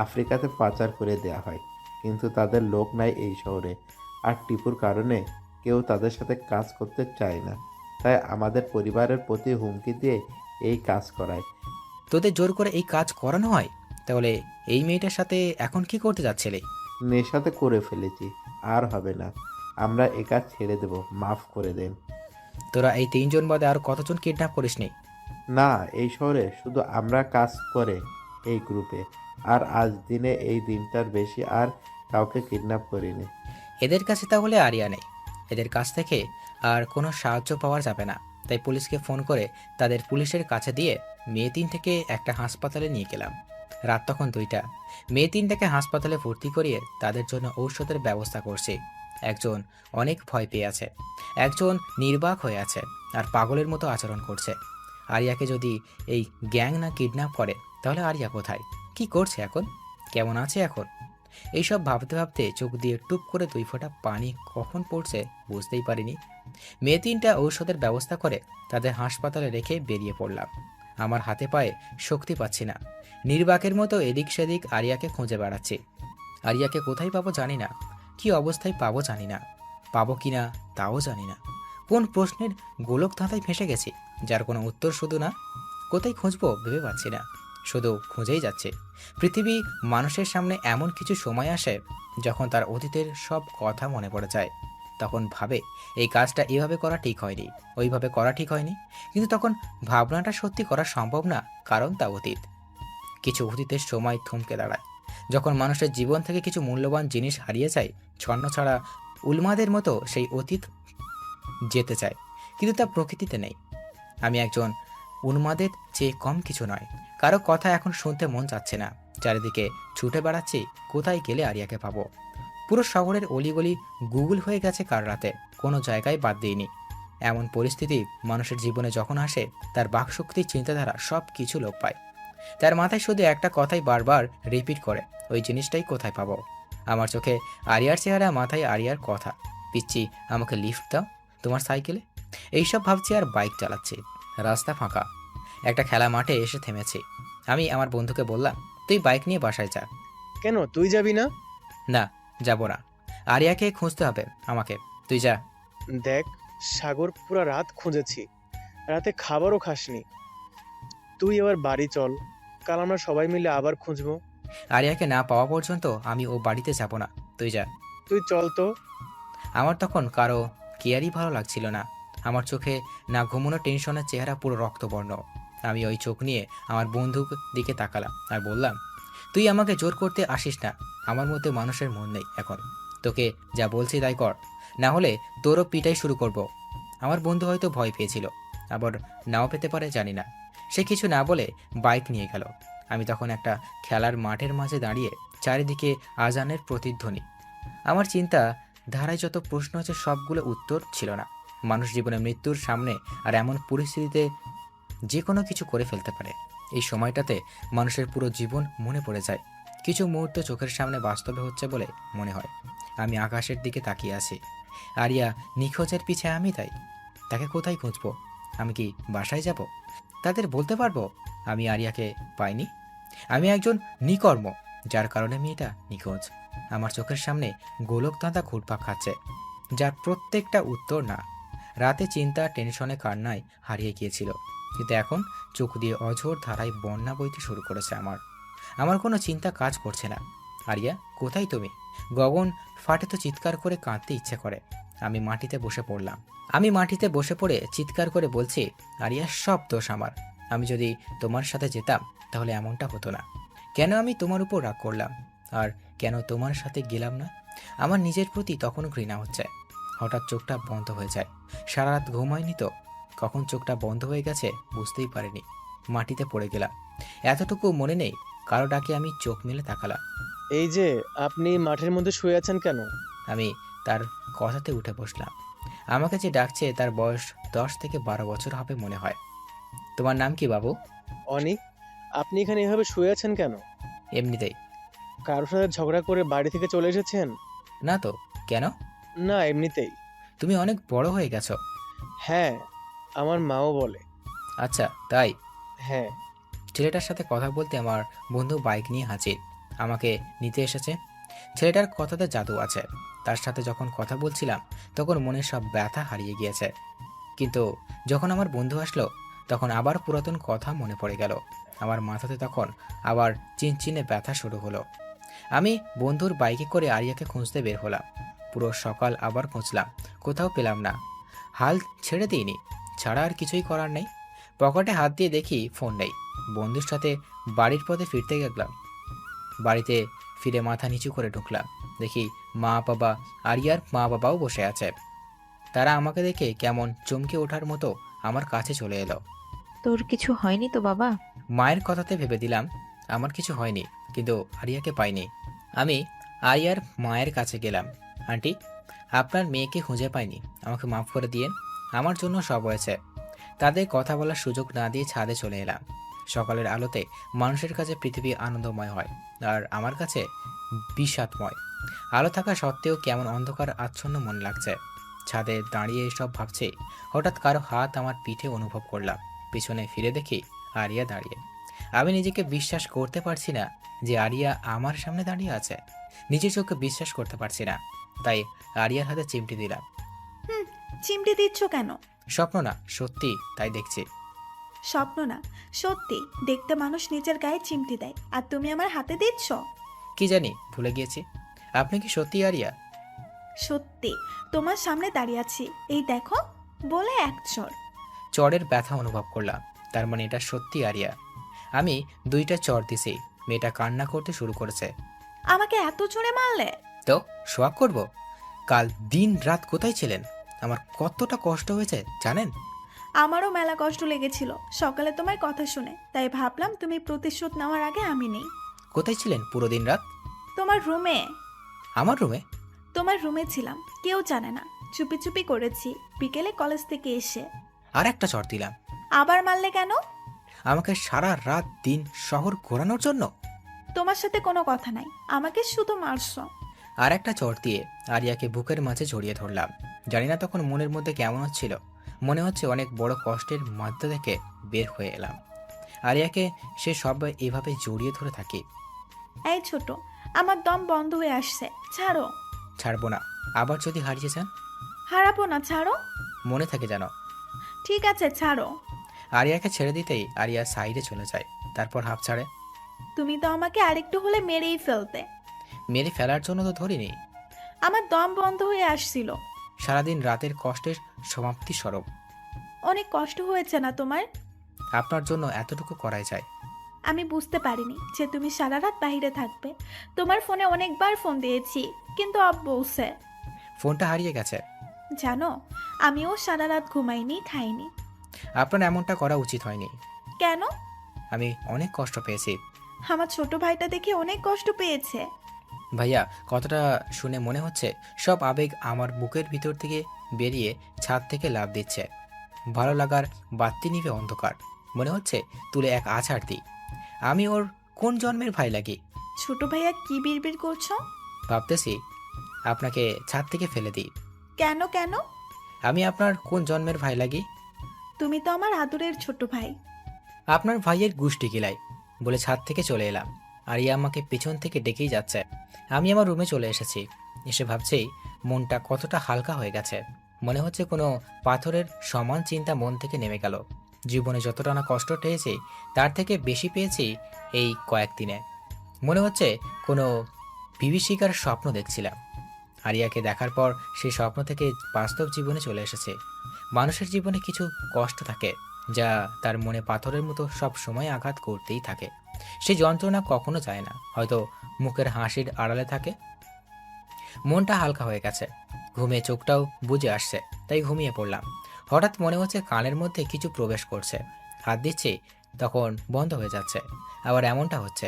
আফ্রিকাতে পাচার করে দেওয়া হয়, কিন্তু তাদের লোক নাই এই শহরে। আর টিপুর কারণে কেউ তাদের সাথে কাজ করতে চায় না, তাই আমাদের পরিবারের প্রতি হুমকি দিয়ে এই কাজ করায়। তোদের জোর করে এই কাজ করানো হয়? তাহলে এই মেয়েটার সাথে এখন কি করতে যাচ্ছিলে? নেশাতে করে ফেলেছি, আর হবে না। আমরা এ কাজ ছেড়ে দেব, মাফ করে দেন। তোরা এই তিনজন বাদে আর কতজন কিডন্যাপ করিসনি? না, এই শহরে শুধু আমরা কাজ করে এই গ্রুপে। আর আজ দিনে এই দিনটার বেশি আর কাউকে কিডন্যাপ করিনি। এদের কাছে তাহলে আরিয়া নেই। এদের কাছ থেকে আর কোনো সাহায্য পাওয়া যাবে না, তাই পুলিশকে ফোন করে তাদের পুলিশের কাছে দিয়ে মেয়ে তিন থেকে একটা হাসপাতালে নিয়ে গেলাম। রাত তখন 2টা। মেয়ে তিনটাকে হাসপাতালে ভর্তি করিয়ে তাদের জন্য ঔষধের ব্যবস্থা করছি। একজন অনেক ভয় পেয়ে আছে, একজন নির্বাক হয়ে আছে আর পাগলের মতো আচরণ করছে। আরিয়াকে যদি এই গ্যাং না কিডন্যাপ করে, তাহলে আরিয়া কোথায়, কি করছে এখন, কেমন আছে এখন? এইসব ভাবতে ভাবতে চোখ দিয়ে টুপ করে 2 ফোঁটা পানি কখন পড়ছে বুঝতেই পারিনি। মেয়ে তিনটা ঔষধের ব্যবস্থা করে তাদের হাসপাতালে রেখে বেরিয়ে পড়লাম। আমার হাতে পায়ে শক্তি পাচ্ছি না। নির্বাকের মতো এদিক সেদিক আরিয়াকে খুঁজে বেড়াচ্ছি। আরিয়াকে কোথায় পাবো জানি না, কি অবস্থায় পাবো জানি না, পাবো কি না তাও জানি না। কোন প্রশ্নের গোলক ধাঁধায় ফেঁসে গেছি, যার কোনো উত্তর শুধু না। কোথায় খুঁজবো ভেবে পাচ্ছি না, শুধু খুঁজেই যাচ্ছে। পৃথিবী মানুষের সামনে এমন কিছু সময় আসে যখন তার অতীতের সব কথা মনে পড়ে যায়। তখন ভাবে এই কাজটা এভাবে করা ঠিক হয়নি, ওইভাবে করা ঠিক হয়নি, কিন্তু তখন ভাবনাটা সত্যি করা সম্ভব না, কারণ তা অতীত। কিছু অতীতের সময় থমকে দাঁড়ায় যখন মানুষের জীবন থেকে কিছু মূল্যবান জিনিস হারিয়ে যায়। ছন্ন ছাড়া উন্মাদের মতো সেই অতীত যেতে চায়, কিন্তু তা প্রকৃতিতে নেই। আমি একজন উন্মাদের চেয়ে কম কিছু নয়। কারো কথা এখন শুনতে মন চাচ্ছে না। চারিদিকে ছুটে বেড়াচ্ছি, কোথায় গেলে আরিয়াকে পাবো। পুরো শহরের অলিগলি গুগল হয়ে গেছে কার রাতে, কোনো জায়গায় বাদ দিইনি। এমন পরিস্থিতি মানুষের জীবনে যখন আসে, তার বাকশক্তি, চিন্তাধারা সব কিছু লোপ পায়। তার মাথায় শুধু একটা কথাই বারবার রিপিট করে, ওই জিনিসটাই কোথায় পাবো। আমার চোখে আরিয়ার চেহারা, মাথায় আরিয়ার কথা। পিচ্ছি, আমাকে লিফট দাও তোমার সাইকেলে। এইসব ভাবছি আর বাইক চালাচ্ছি। রাস্তা ফাঁকা। একটা খেলা মাঠে এসে থেমেছি। আমি আমার বন্ধুকে বললাম, তুই বাইক নিয়ে বাসায় যা। কেন, তুই যাবি না? না, যাব না। আরিয়াকে খুঁজতে হবে আমাকে, তুই যা। দেখ, সাগর পুরা রাত খুঁজেছি, রাতে খাবারও খাসনি। তুই এবার বাড়ি চল, কাল আমরা সবাই মিলে আবার খুঁজবো। আরিয়াকে না পাওয়া পর্যন্ত আমি ও বাড়িতে যাব না, তুই যা। তুই চল তো। আমার তখন কারো কেয়ারই ভালো লাগছিল না। আমার চোখে না ঘুমানো টেনশনের চেহারা পুরো রক্তবর্ণ। আমি ওই চোখ নিয়ে আমার বন্ধুর দিকে তাকালাম আর বললাম, তুই আমাকে জোর করতে আসিস না। আমার মধ্যে মানুষের মন নেই এখন। তোকে যা বলছি তাই কর, না হলে তোরও পিটাই শুরু করব। আমার বন্ধু হয়তো ভয় পেয়েছিল, আবার নাও পেতে পারে, জানি না। সে কিছু না বলে বাইক নিয়ে গেল। আমি তখন একটা খেলার মাঠের মাঝে দাঁড়িয়ে, চারিদিকে আজানের প্রতিধ্বনি। আমার চিন্তা ধারায় যত প্রশ্ন আছে সবগুলো উত্তর ছিল না। মানুষ জীবনে মৃত্যুর সামনে আর এমন পরিস্থিতিতে যে কোনো কিছু করে ফেলতে পারে। এই সময়টাতে মানুষের পুরো জীবন মনে পড়ে যায়। কিছু মুহূর্ত চোখের সামনে বাস্তবে হচ্ছে বলে মনে হয়। আমি আকাশের দিকে তাকিয়ে আছি। আরিয়া নিখোঁজের পিছে আমি তাই। তাকে কোথায় খুঁজবো? আমি কি বাসায় যাব? তাদের বলতে পারবো আমি আরিয়াকে পাইনি? আমি একজন নিকর্ম, যার কারণে মেয়েটা নিখোঁজ। আমার চোখের সামনে গোলক দাঁতা ঘুরপাক খাচ্ছে, যার প্রত্যেকটা উত্তর না। রাতে চিন্তা, টেনশনে, কান্নায় হারিয়ে গিয়েছিল, কিন্তু এখন চোখ দিয়ে অঝোর ধারায় বন্যা বইতে শুরু করেছে আমার কোনো চিন্তা কাজ করছে না। আরিয়া, কোথায় তুমি? গগন ফাটে তো চিৎকার করে কাঁদতে ইচ্ছে করে। আমি মাটিতে বসে পড়ে চিৎকার করে বলছি, আরিয়া, সব দোষ আমার। আমি যদি তোমার সাথে যেতাম তাহলে এমনটা হতো না। কেন আমি তোমার উপর রাগ করলাম, আর কেন তোমার সাথে গেলাম না? আমার নিজের প্রতি তখনও ঘৃণা হচ্ছে। হঠাৎ চোখটা বন্ধ হয়ে যায়। সারা রাত ঘুমায়নি তো, কখন চোখটা বন্ধ হয়ে গেছে বুঝতেই পারিনি। মাটিতে পড়ে গেলাম। এতটুকু মনে নেই, কারো ডাকে আমি চোখ মেলে তাকালাম। এই যে, আপনি মাঠের মধ্যে শুয়ে আছেন কেন? আমি তার কথাতে উঠে বসলাম। আমাকে যে ডাকছে তার বয়স 10 থেকে 12 বছর হবে মনে হয়। তোমার নাম কি বাবু? অনিক, আপনি এখানে এভাবে শুয়ে আছেন কেন? এমনিতেই। কারোর সাথে ঝগড়া করে বাড়ি থেকে চলে এসেছেন? না তো, কেন? না, এমনিতেই। তুমি অনেক বড় হয়ে গেছো। হ্যাঁ, আমার মাও বলে। আচ্ছা, তাই? হ্যাঁ। ছেলেটার সাথে কথা বলতে আমার বন্ধু বাইক নিয়ে হাজির, আমাকে নিতে এসেছে। ছেলেটার কথাতে জাদু আছে। তার সাথে যখন কথা বলছিলাম তখন মনের সব ব্যথা হারিয়ে গিয়েছে। কিন্তু যখন আমার বন্ধু আসলো তখন আবার পুরাতন কথা মনে পড়ে গেল। আমার মাথাতে তখন আবার চিনচিনে ব্যথা শুরু হলো। আমি বন্ধুর বাইকে করে আরিয়াকে খুঁজতে বের হলাম। পুরো সকাল আবার খুঁজলাম, কোথাও পেলাম না। হাল ছেড়ে দিইনি, ছাড়া আর কিছুই করার নেই। পকেটে হাত দিয়ে দেখি ফোন নেই। বন্ধুর সাথে বাড়ির পথে ফিরতে গেলাম। বাড়িতে ফিরে মাথা নিচু করে ঢুকলাম। দেখি মা বাবা, আরিয়ার মা বাবাও বসে আছে। তারা আমাকে দেখে কেমন চমকে ওঠার মতো আমার কাছে চলে এলো। তোর কিছু হয়নি তো বাবা? মায়ের কথাতে ভেবে দিলাম আমার কিছু হয়নি, কিন্তু আরিয়াকে পাইনি। আমি আরিয়ার মায়ের কাছে গেলাম। আন্টি, আপনার মেয়েকে খুঁজে পাইনি, আমাকে মাফ করে দিয়েন। আমার জন্য সব হয়েছে। তাদের কথা বলার সুযোগ না দিয়ে ছাদে চলে এলাম। সকালের আলোতে মানুষের কাছে পৃথিবী আনন্দময় হয়, আর আমার কাছে বিষাদময়। আলো থাকা সত্ত্বেও কেমন অন্ধকার আচ্ছন্ন মনে লাগছে। ছাদে দাঁড়িয়ে এসব ভাবছি, হঠাৎ কারো হাত আমার পিঠে অনুভব করলাম। পিছনে ফিরে দেখি আরিয়া দাঁড়িয়ে। আমি নিজেকে বিশ্বাস করতে পারছি না যে আরিয়া আমার সামনে দাঁড়িয়ে আছে। নিজের চোখে বিশ্বাস করতে পারছি না, তাই আরিয়ার হাতে চিমটি দিলাম। চিমটি দিচ্ছ কেন? স্বপ্ন না, সত্যি, তাই দেখছি। স্বপ্ন না, সত্যি। দেখতে মানুষ নিজের গায়ে চিমটি দেয়, আর তুমি আমার হাতে দিচ্ছ? কি জানি, ভুলে গিয়েছি। আপনি কি সত্যি আরিয়া? সত্যি, তোমার সামনে দাঁড়িয়ে আছি, এই দেখো, বলে এক চড়। চড়ের ব্যথা অনুভব করলাম, তার মানে এটা সত্যি আরিয়া। আমি 2টা চড় দিছি, মেয়েটা কান্না করতে শুরু করেছে। আমাকে এত জোরে মারলে? তো শোয়াক করব? কাল দিন রাত কোথায় ছিলেন? আমার কতটা কষ্ট হয়েছে জানেন? আমারও মেলা কষ্ট লেগেছিল সকালে তোমার কথা শুনে, তাই ভাবলাম তুমি প্রতিশোধ নেওয়ার আগে আমি নেই। কোথায় ছিলেন পুরো দিন রাত? তোমার রুমে। আমার রুমে? তোমার রুমে ছিলাম, কেউ জানে না, চুপি চুপি করেছি বিকেলে কলেজ থেকে এসে। আর একটা চড় দিলাম। আবার মারলে কেন? আমাকে সারা রাত দিন শহর ঘোরানোর জন্য? তোমার সাথে কোনো কথা নাই, আমাকে শুধু মারছো। আর একটা চড় দিয়ে আরিয়াকে বুকের মাঝে জড়িয়ে ধরলাম। জানি না তখন মনের মধ্যে কেমন হচ্ছিল। মনে হচ্ছে অনেক বড় কষ্টের মধ্য থেকে বের হয়ে এলাম। আরিয়াকে সে সব এভাবে জড়িয়ে ধরে থাকি। এই ছোট, আমার দম বন্ধ হয়ে আসছে, ছাড়ো। ছাড়বো না, আবার যদি হারিয়ে যান? হারাবো না, ছাড়ো। মনে থাকে যেন। ঠিক আছে, ছাড়ো। আরিয়াকে ছেড়ে দিতেই আরিয়া সাইডে চলে যায়, তারপর হাঁপ ছাড়ে। তুমি তো আমাকে আরেকটু হলে মেরেই ফেলতে। মেরে ফেলার জন্য তো ধরিনি। আমার দম বন্ধ হয়ে আসছিল। সারাদিন রাতের কষ্টের সমাপ্তি স্বরূপ। অনেক কষ্ট হয়েছে না তোমার? আপনার জন্য এতটুকু করাই যায়। আমি বুঝতে পারিনি যে তুমি সারা রাত বাইরে থাকবে। তোমার ফোনে অনেকবার ফোন দিয়েছি, কিন্তু অফ বলছে। ফোনটা হারিয়ে গেছে। জানো, আমিও সারা রাত ঘুমাইনি, খাইনি। আপনার এমনটা করা উচিত হয়নি। কেন? আমি অনেক কষ্ট পেয়েছি। আমার ছোট ভাইটা দেখে অনেক কষ্ট পেয়েছে। ভাইয়া, কথাটা শুনে মনে হচ্ছে সব আবেগ আমার বুকের ভিতর থেকে বেরিয়ে ছাদ থেকে লাফ দিচ্ছে। ভালো লাগার বাত্তি নিভে অন্ধকার। মনে হচ্ছে তুলে এক আছাড় দিই। আমি ওর কোন জন্মের ভাই লাগি? ছোট ভাইয়া কি বিড়বিড় করছো? ভাবতেছি আপনাকে ছাদ থেকে ফেলে দিই। কেন কেন? আমি আপনার কোন জন্মের ভাই লাগি? তুমি তো আমার আদরের ছোট ভাই। আপনার ভাইয়ের গুষ্টি গিলাই বলে ছাদ থেকে চলে এলাম। আরিয়া আমাকে পেছন থেকে ডেকেই যাচ্ছে। আমি আমার রুমে চলে এসেছি। এসে ভাবছি মনটা কতটা হালকা হয়ে গেছে। মনে হচ্ছে কোনো পাথরের সমান চিন্তা মন থেকে নেমে গেল। জীবনে যতটা না কষ্ট পেয়েছি তার থেকে বেশি পেয়েছি এই কয়েকদিনে। মনে হচ্ছে কোনো বিভীষিকার স্বপ্ন দেখছিলাম। আরিয়াকে দেখার পর সেই স্বপ্ন থেকে বাস্তব জীবনে চলে এসেছে। মানুষের জীবনে কিছু কষ্ট থাকে যা তার মনে পাথরের মতো সব সময় আঘাত করতেই থাকে। সেই যন্ত্রণা কখনো যায় না, হয়তো মুখের হাসির আড়ালে থাকে। মনটা হালকা হয়ে গেছে, ঘুমে চোখটাও বুজে আসছে, তাই ঘুমিয়ে পড়লাম। হঠাৎ মনে হচ্ছে কানের মধ্যে কিছু প্রবেশ করছে। হাত দিচ্ছি, তখন বন্ধ হয়ে যাচ্ছে। আবার এমনটা হচ্ছে,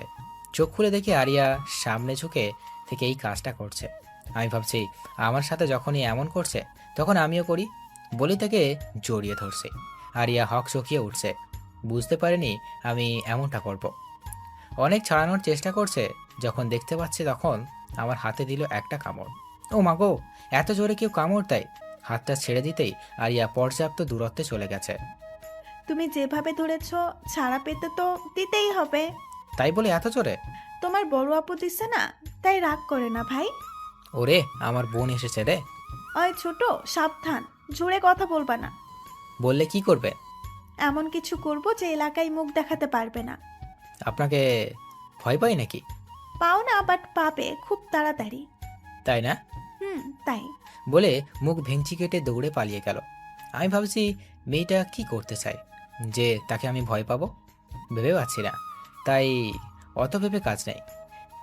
চোখ খুলে দেখি আরিয়া সামনে ঝুঁকে থেকে এই কাজটা করছে। আমি ভাবছি আমার সাথে যখনই এমন করছে তখন আমিও করি। বলি তাকে জড়িয়ে ধরছে। আরিয়া হক চকিয়ে উঠছে। বুঝতে পারেনি আমি এমনটা করব। অনেক ছাড়ানোর চেষ্টা করছে। যখন দেখতে পাচ্ছে তখন আমার হাতে দিল একটা কামড়। ও মা গো, এত জোরে কেউ কামড় দেয়! হাতটা ছেড়ে দিতেই আরিয়া পর্যাপ্ত দূরত্বে চলে গেছে। তুমি যেভাবে ধরেছ ছাড়া পেতে তো দিতেই হবে। তাই বলে এত জোরে? তোমার বড় আপু দিচ্ছে না, তাই রাগ করে না ভাই। ওরে, আমার বোন এসেছে রে। ওই ছোট, সাবধান, জোরে কথা বলবা না। বললে কি করবে? এমন কিছু করব যে এলাকায় মুখ দেখাতে পারবে না। আপনাকে ভয় পাই নাকি? পাও না, বাট পাবে খুব তাড়াতাড়ি। তাই না? তাই। বলে মুখ ভেঙচি কেটে দৌড়ে পালিয়ে গেল। আমি ভাবছি মেয়েটা কি করতে চায় যে তাকে আমি ভয় পাবো? ভেবে পাচ্ছি না। তাই অত ভেবে কাজ নেই।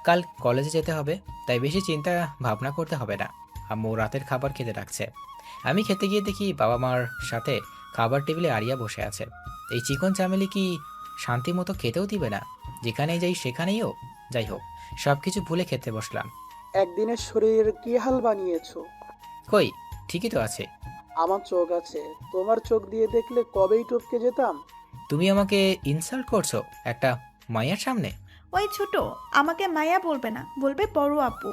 কাল কলেজে যেতে হবে, তাই বেশি চিন্তা ভাবনা করতে হবে না। আম্মু রাতের খাবার খেতে রাখছে। আমি খেতে গিয়ে দেখি বাবা মার সাথে খাবার টেবিলে আরিয়া বসে আছে। এই চিকন চামেলি কি শান্তি মতো খেতেও দিবে না? যেখানেই যাই সেখানেইও। যাই হোক, সব কিছু ভুলে খেতে বসলাম। একদিনের শরীরের কি হাল বানিয়েছো? কই, ঠিকই তো আছে। আমার চোখ আছে, তোমার চোখ দিয়ে দেখলে কবেই টপকে যেতাম। তুমি আমাকে ইনসাল্ট করছো একটা মায়ের সামনে? ওই ছোট, আমাকে মায়া বলবে না, বলবে বড় আপু।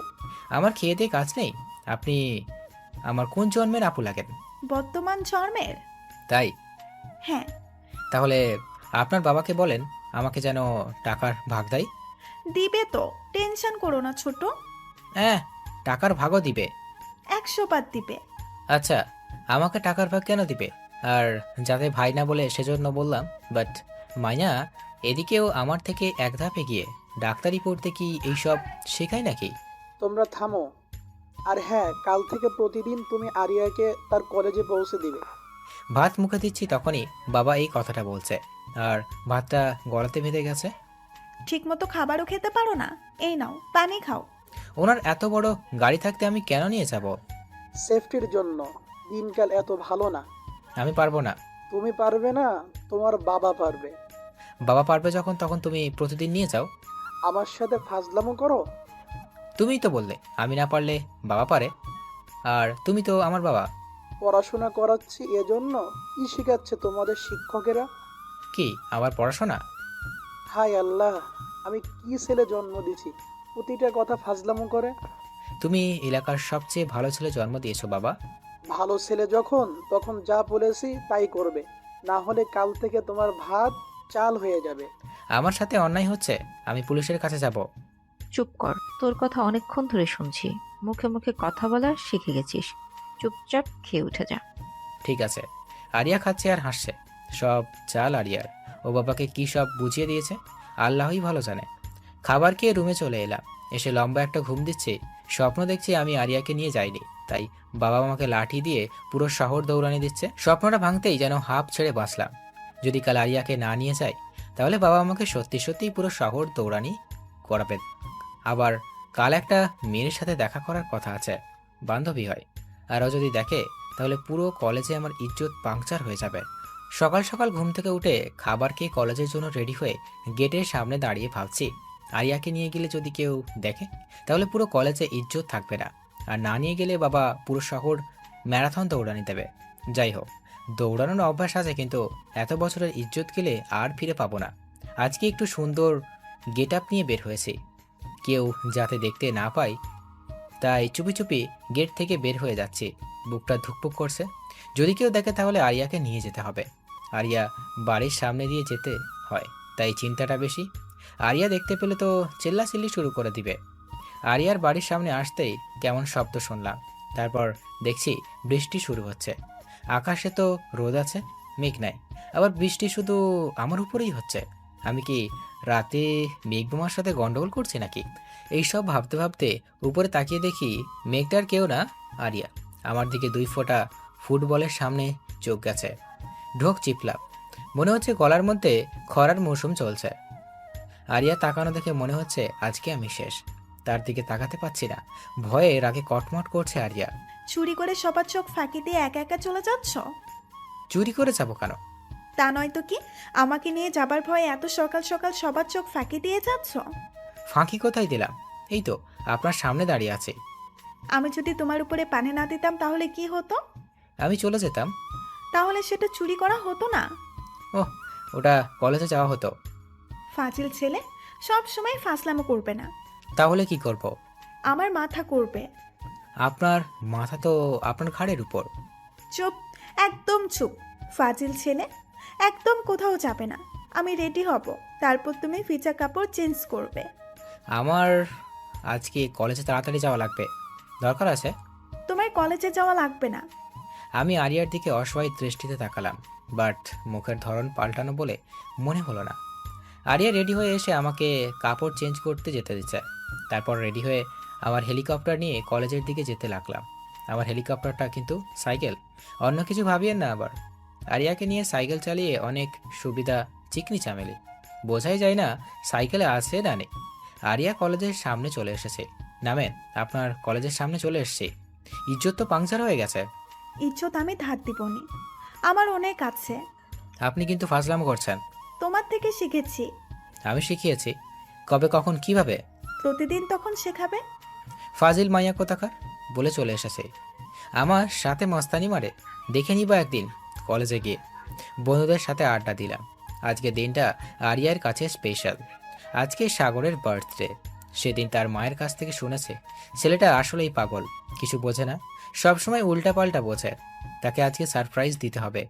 আমার খেয়ে দিয়ে কাজ নেই। আপনি আমার কোন জন্মের আপু লাগেন? বর্তমান জন্মের। তাই? হ্যাঁ। তাহলে আপনার বাবাকে বলেন আমাকে যেন টাকার ভাগ দেয়। দিবে তো, টেনশন করো না ছোট। হ্যাঁ, টাকার ভাগও দিবে। 100 বার দিবে। আচ্ছা, আমাকে টাকার ভাগ কেন দিবে? আর যাতে ভাই না বলে সেজন্য বললাম। বাট মাইয়া এদিকেও আমার থেকে এক ধাপ এগিয়ে। ডাক্তারি পড়তে কি এইসব শেখায় নাকি? তোমরা থামো। আর হ্যাঁ, কাল থেকে প্রতিদিন তুমি আরিয়াকে তার কলেজে পৌঁছে দিবে। ভাত মুখে দিচ্ছি তখনই বাবা এই কথাটা বলছে। আর ভাতটা গলাতে বেঁধে গেছে। ঠিক মতো খাবারও খেতে পারো না। এই নাও, পানি খাও। ওনার এত বড় গাড়ি থাকতে আমি কেন নিয়ে যাব? সেফটির জন্য। দিনকাল এত ভালো না। আমি পারবো না। তুমি পারবে না, তোমার বাবা পারবে। বাবা পারবে যখন, তখন তুমি প্রতিদিন নিয়ে যাও। আমার সাথে ফাজলামো করো। তুমিই তো বললে আমি না পারলে বাবা পারে। আর তুমি তো আমার বাবা। পড়াশোনা করাচ্ছি এজন্য? কি শেখাচ্ছে তোমাদের শিক্ষকেরা? কি আমার পড়াশোনা? হায় আল্লাহ, আমি কি ছেলে জন্ম দিছি, প্রতিটা কথা ফাজলামো করে। তুমি এলাকার সবচেয়ে ভালো ছেলে জন্ম দিয়েছো বাবা। ভালো ছেলে যখন, তখন যা বলেছি তাই করবে, না হলে কাল থেকে তোমার ভাত চাল হয়ে যাবে। আমার সাথে অন্যায় হচ্ছে, আমি পুলিশের কাছে যাব। চুপ কর, তোর কথা অনেকক্ষণ ধরে শুনছি। মুখে মুখে কথা বলা শিখে গেছিস। চুপচাপ খেয়ে উঠে যা। ঠিক আছে। আরিয়া খাচ্ছে আর হাসছে। সব চাল আরিয়ার। ও বাবাকে কি সব বুঝিয়ে দিয়েছে আল্লাহই ভালো জানে। খাবার খেয়ে রুমে চলে এলাম। এসে লম্বা একটা ঘুম দিচ্ছি। স্বপ্ন দেখছি আমি আরিয়াকে নিয়ে যাইনি, তাই বাবা আমাকে লাঠি দিয়ে পুরো শহর দৌড়ানি দিচ্ছে। স্বপ্নটা ভাঙতেই যেন হাঁপ ছেড়ে বাঁচলাম। যদি কাল আরিয়াকে না নিয়ে যাই তাহলে বাবা আমাকে সত্যি সত্যিই পুরো শহর দৌড়ানি করাবে। আবার কাল একটা মেয়ের সাথে দেখা করার কথা আছে, বান্ধবী হয়। আর ও যদি দেখে তাহলে পুরো কলেজে আমার ইজ্জত পাংচার হয়ে যাবে। সকাল সকাল ঘুম থেকে উঠে খাবার খেয়ে কলেজের জন্য রেডি হয়ে গেটের সামনে দাঁড়িয়ে ভাবছি আরিয়াকে নিয়ে গেলে যদি কেউ দেখে তাহলে পুরো কলেজে ইজ্জত থাকবে না, আর না নিয়ে গেলে বাবা পুরো শহর ম্যারাথন দৌড়ানি দেবে। যাই হোক, দৌড়ানোর অভ্যাস আছে, কিন্তু এত বছরের ইজ্জত গেলে আর ফিরে পাবো না। আজকে একটু সুন্দর গেট আপ নিয়ে বের হয়েছি, কেউ যাতে দেখতে না পায়, তাই চুপি চুপি গেট থেকে বের হয়ে যাচ্ছি। বুকটা ধুকপুক করছে, যদি কেউ দেখে তাহলে আরিয়াকে নিয়ে যেতে হবে। আরিয়া বাড়ির সামনে দিয়ে যেতে হয়, তাই চিন্তাটা বেশি। আরিয়া দেখতে পেলে তো চিল্লাচিল্লি শুরু করে দিবে। আরিয়ার বাড়ির সামনে আসতেই কেমন শব্দ শুনলাম, তারপর দেখছি বৃষ্টি শুরু হচ্ছে। আকাশে তো রোদ আছে, মেঘ নাই, আবার বৃষ্টি শুধু আমার উপরেই হচ্ছে। আমি কি রাতে মেঘবোমার সাথে গন্ডগোল করছি নাকি? এইসব ভাবতে ভাবতে উপরে তাকিয়ে দেখি মেঘটার কেউ না, আরিয়া। আমার দিকে 2 ফোঁটা ফুটবলের সামনে চোখ গেছে, ঢোক চিপলাম, মনে হচ্ছে গলার মধ্যে খরার মৌসুম চলছে। আরিয়া তাকানো দেখে মনে হচ্ছে আজকে আমি শেষ। তার দিকে তাকাতে পাচ্ছি না, ভয়ে রাগে কটমট করছে আরিয়া। চুরি করে সবার চোখ ফাঁকি দিয়ে একা একা চলে যাচ্ছ? চুরি করে যাবো কেন? তা নয় তো কি, আমাকে নিয়ে যাবার ভয়ে এত সকাল সকাল সবার চোখ ফাঁকি দিয়ে যাচ্ছ? ফাঁকি কোথায় দিলাম? এই তো আপনার সামনে দাঁড়িয়ে আছে। আমি যদি তোমার উপরে পানি না দিতাম তাহলে কি হতো? আমি চলে যেতাম। তাহলে সেটা চুরি করা হতো না? ওহ, ওটা কলেজে যাওয়া হতো। ফাজিল ছেলে, সব সময় ফাসলামো করবে না। তাহলে কি করব? আমার মাথা করবে। আপনার মাথা তো আপনার ঘাড়ের উপর। চুপ, একদম চুপ। ফাজিল ছেলে, একদম কোথাও যাবে না। আমি রেডি হব, তারপর তুমি ভিজা কাপড় চেঞ্জ করবে। আমার আজকে কলেজে তাড়াতাড়ি যাওয়া লাগবে, দরকার আছে। তোমার কলেজে যাওয়া লাগবে না। আমি আরিয়ার দিকে অসহায় দৃষ্টিতে তাকালাম, বাট মুখের ধরন পাল্টানো বলে মনে হলো না। আরিয়া রেডি হয়ে এসে আমাকে কাপড় চেঞ্জ করতে যেতে দিচ্ছে। তারপর রেডি হয়ে আমার হেলিকপ্টার নিয়ে কলেজের দিকে যেতে লাগলাম। আমার হেলিকপ্টারটা কিন্তু সাইকেল, অন্য কিছু ভাবিয়েন না আবার। আরিয়াকে নিয়ে সাইকেল চালিয়ে অনেক সুবিধা, চিকনি চামেলি, বোঝাই যায় না সাইকেলে আছে না নেই। আরিয়া কলেজের সামনে চলে এসেছে। নামেন, আপনার কলেজের সামনে চলে এসেছি। ইজ্জত তো পাংচার হয়ে গেছে। ইজ্জত আমি ধার দিবনি, আমার অনেক আছে। আপনি কিন্তু ফাজলামো করছেন। তোমার থেকে শিখেছি। আমি শিখিয়েছি? কবে, কখন, কিভাবে? প্রতিদিন তখন শেখাবে। ফাজিল মাইয়া কোথাকার, বলে চলে এসেছে। আমার সাথে মস্তানি মারে, দেখে নিবা একদিন কলেজে গিয়ে। বন্ধুদের সাথে আড্ডা দিলাম। আজকে দিনটা আরিয়ার কাছে স্পেশাল। আজকে সাগরের বার্থডে। সেদিন তার মায়ের কাছ থেকে শুনেছে ছেলেটা আসলেই পাগল, কিছু বোঝে না, সবসময় উল্টাপাল্টা বোঝে। তাকে আজকে সারপ্রাইজ দিতে হবে,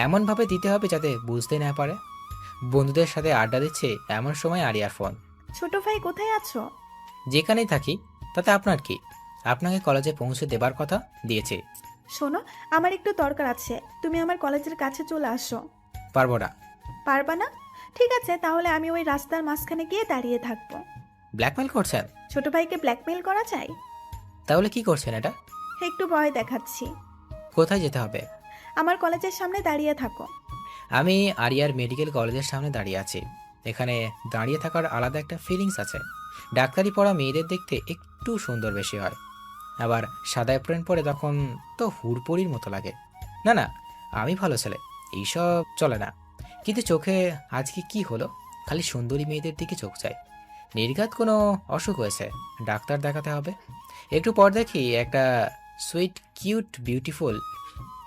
এমনভাবে দিতে হবে যাতে বুঝতে না পারে। বন্ধুদের সাথে আড্ডা দিচ্ছে এমন সময় আরিয়ার ফোন। ছোট ভাই কোথায় আছো? যেখানেই থাকি তাতে আপনার কি? আপনাকে কলেজে পৌঁছে দেবার কথা দিয়েছি। শোনো, আমার একটু দরকার আছে, তুমি আমার কলেজের কাছে চলে আসো। পারবো না। পারবা না? ঠিক আছে, তাহলে আমি ওই রাস্তার মাঝখানে গিয়ে দাঁড়িয়ে থাকবো। ব্ল্যাকমেল করছেন? ছোট ভাইকে ব্ল্যাকমেইল করা যায়? তাহলে কি করছেন এটা? একটু ভয় দেখাচ্ছি। কোথায় যেতে হবে? আমার কলেজের সামনে দাঁড়িয়ে থাকো। আমি আরিয়ার মেডিকেল কলেজের সামনে দাঁড়িয়ে আছি। এখানে দাঁড়িয়ে থাকার আলাদা একটা ফিলিংস আছে। ডাক্তারি পড়া মেয়েদের দেখতে একটু সুন্দর বেশি হয়, আবার সাদা অ্যাপ্রেন পরে তখন তো হুড়পড়ির মতো লাগে। না না, আমি ভালো ছেলে, এইসব চলে না। কিন্তু চোখে আজকে কি হলো, খালি সুন্দরী মেয়েদের দিকে চোখ যায়। নির্ঘাত কোনো অসুখ হয়েছে, ডাক্তার দেখাতে হবে। একটু পর দেখি একটা sweet, cute, beautiful,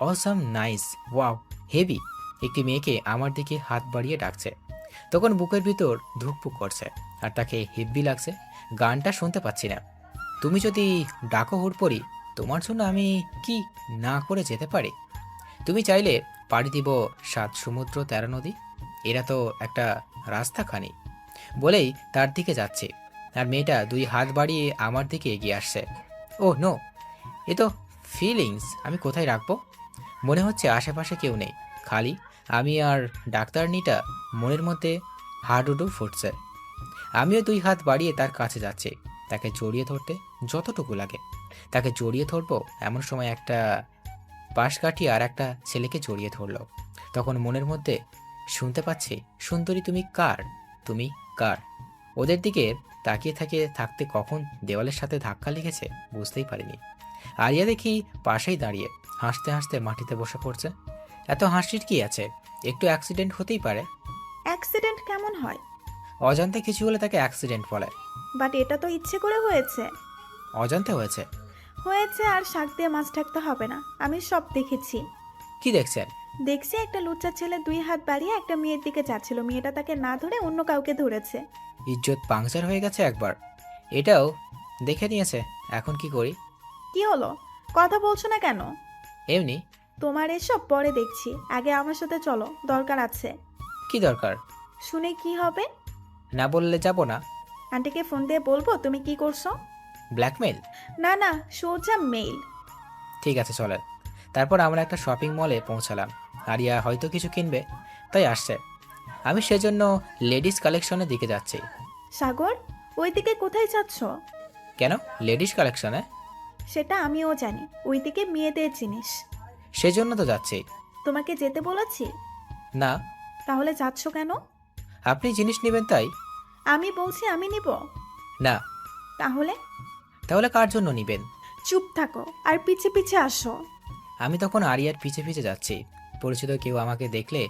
awesome, nice, wow, heavy একটি মেয়েকে আমার দিকে হাত বাড়িয়ে ডাকছে। তখন বুকের ভিতর ধুকপুক করছে, আর তাকে হেব্বি লাগছে। গানটা শুনতে পাচ্ছি না। তুমি যদি ডাকো হুড়পড়ি, তোমার জন্য আমি কি না করে যেতে পারি? তুমি চাইলে পাড়ি দিব 7 সমুদ্র 13 নদী, এরা তো একটা রাস্তা খানি। বলেই তার দিকে যাচ্ছে, আর মেয়েটা 2 হাত বাড়িয়ে আমার দিকে এগিয়ে আসছে। ও নো, এ তো ফিলিংস। আমি কোথায় রাখবো? মনে হচ্ছে আশেপাশে কেউ নেই, খালি আমি আর ডাক্তারনিটা। মনের মধ্যে হাডুডু ফুটছে। আমিও 2 হাত বাড়িয়ে তার কাছে যাচ্ছি, তাকে জড়িয়ে ধরতে যতটুকু লাগে। তাকে জড়িয়ে ধরবো এমন সময় একটা পাশ কাটিয়ে আর একটা ছেলেকে জড়িয়ে ধরলো। তখন মনের মধ্যে শুনতে পাচ্ছি, সুন্দরী তুমি কার, তুমি কার। ওদের দিকে তাকিয়ে থাকতে কখন দেওয়ালের সাথে ধাক্কা লেগেছে বুঝতেই পারিনি। আরিয়া দেখি পাশেই দাঁড়িয়ে হাসতে হাসতে মাটিতে বসে পড়ছে। এত হাসির কি আছে? একটু অ্যাক্সিডেন্ট হতেই পারে। অ্যাক্সিডেন্ট কেমন হয়? অজান্তে কিছু হলে তাকে অ্যাক্সিডেন্ট বলে। বাট এটা তো ইচ্ছে করে হয়েছে। অজান্তে হয়েছে। হয়েছে আর শাক দিয়ে মাছ ঢাকতে হবে না, আমি সব দেখেছি। কি দেখছেন? দেখছি একটা লুচ্চা ছেলে 2 হাত বাড়িয়ে একটা মেয়ের দিকে যাচ্ছিল, মেয়েটা তাকে না ধরে অন্য কাউকে ধরেছে। ইজ্জত পাংচার হয়ে গেছে একবার। এটাও দেখে নিয়েছে। এখন কি করি? কি হলো, কথা বলছো না কেন? এমনি। তোমার এসব পরে দেখছি, আগে আমার সাথে চলো, দরকার আছে। কি দরকার? শুনে কি হবে? না বললে যাব না। আন্টিকে ফোন দিয়ে বলবো তুমি কি করছো? ব্ল্যাকমেল? না না, সোজা মেইল। ঠিক আছে চলেন। তারপর আমরা একটা শপিং মলে পৌঁছালাম। আরিয়া হয়তো কিছু কিনবে, তাই আসছে। আমি সেজন্য লেডিস কালেকশনের দিকে যাচ্ছি। সাগর, ওইদিকে কোথায় যাচ্ছ? কেন লেডিস কালেকশনে? সেটা আমিও জানি, ওইদিকে মেয়েদের জিনিস। সেজন্য তো যাচ্ছি। তোমাকে যেতে বলেছি? না। তাহলে যাচ্ছ কেন? আপনি জিনিস নেবেন তাই। আমি বলছি আমি নিব। না। তাহলে? তাহলে কার জন্য নিবেন? চুপ থাকো আর পিছে পিছে আসো। আমি তখন আরিয়ার পিছে পিছে যাচ্ছি। পরিচিত কেউ আমাকে দেখলে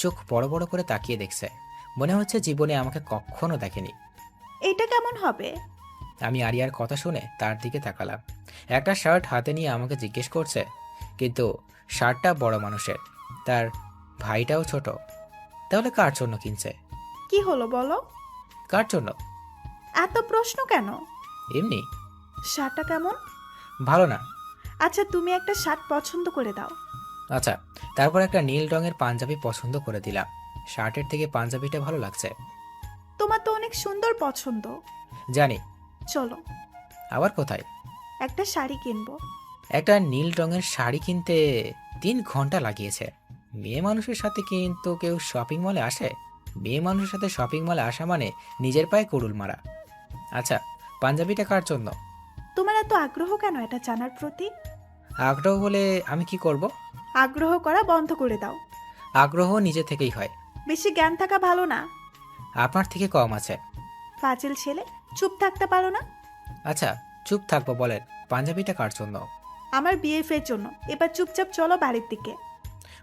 চোখ বড় বড় করে তাকিয়ে দেখছে। মনে হচ্ছে জীবনে আমাকে কখনো দেখেনি। এটা কেমন হবে? আমি আরিয়ার কথা শুনে তার দিকে তাকালাম। একটা শার্ট হাতে নিয়ে আমাকে জিজ্ঞেস করছে, কিন্তু শার্টটা বড় মানুষের, তার ভাইটাও ছোট। তাহলে কার জন্য কিনছে? কি হলো বলো? কার জন্য? এত প্রশ্ন কেন? এমনি। শার্টটা কেমন? ভালো না। আচ্ছা তুমি একটা শার্ট পছন্দ করে দাও। আচ্ছা, তারপর একটা নীল রঙের পাঞ্জাবি পছন্দ করে দিলাম। শার্টের থেকে পাঞ্জাবিটা ভালো লাগছে। তোমার তো অনেক সুন্দর পছন্দ। জানি। চলো। আবার কোথায়? একটা শাড়ি কিনবো। একটা নীল রঙের শাড়ি কিনতে 3 ঘন্টা লাগিয়েছে। মেয়ে মানুষের সাথে কিন্তু কেউ শপিং মলে আসে? মেয়ে মানুষের সাথে শপিং মলে আসা মানে নিজের পায়ে কুড়ুল মারা। আচ্ছা, পাঞ্জাবিটা কার জন্য? তোমার এত আগ্রহ কেন এটা জানার প্রতি? আগ্রহ হলে আমি কি করব? আগ্রহ করা বন্ধ করে দাও। আগ্রহ নিজে থেকেই হয়। বেশি জ্ঞান থাকা ভালো না। আপনার থেকে কম আছে। ফাজিল ছেলে, চুপ থাকতে পারো না? আচ্ছা, চুপ থাকবো বলেন। পাঞ্জাবিটা কার জন্য? আমার বিএফের জন্য। এবার চুপচাপ চলো বাড়ির দিকে।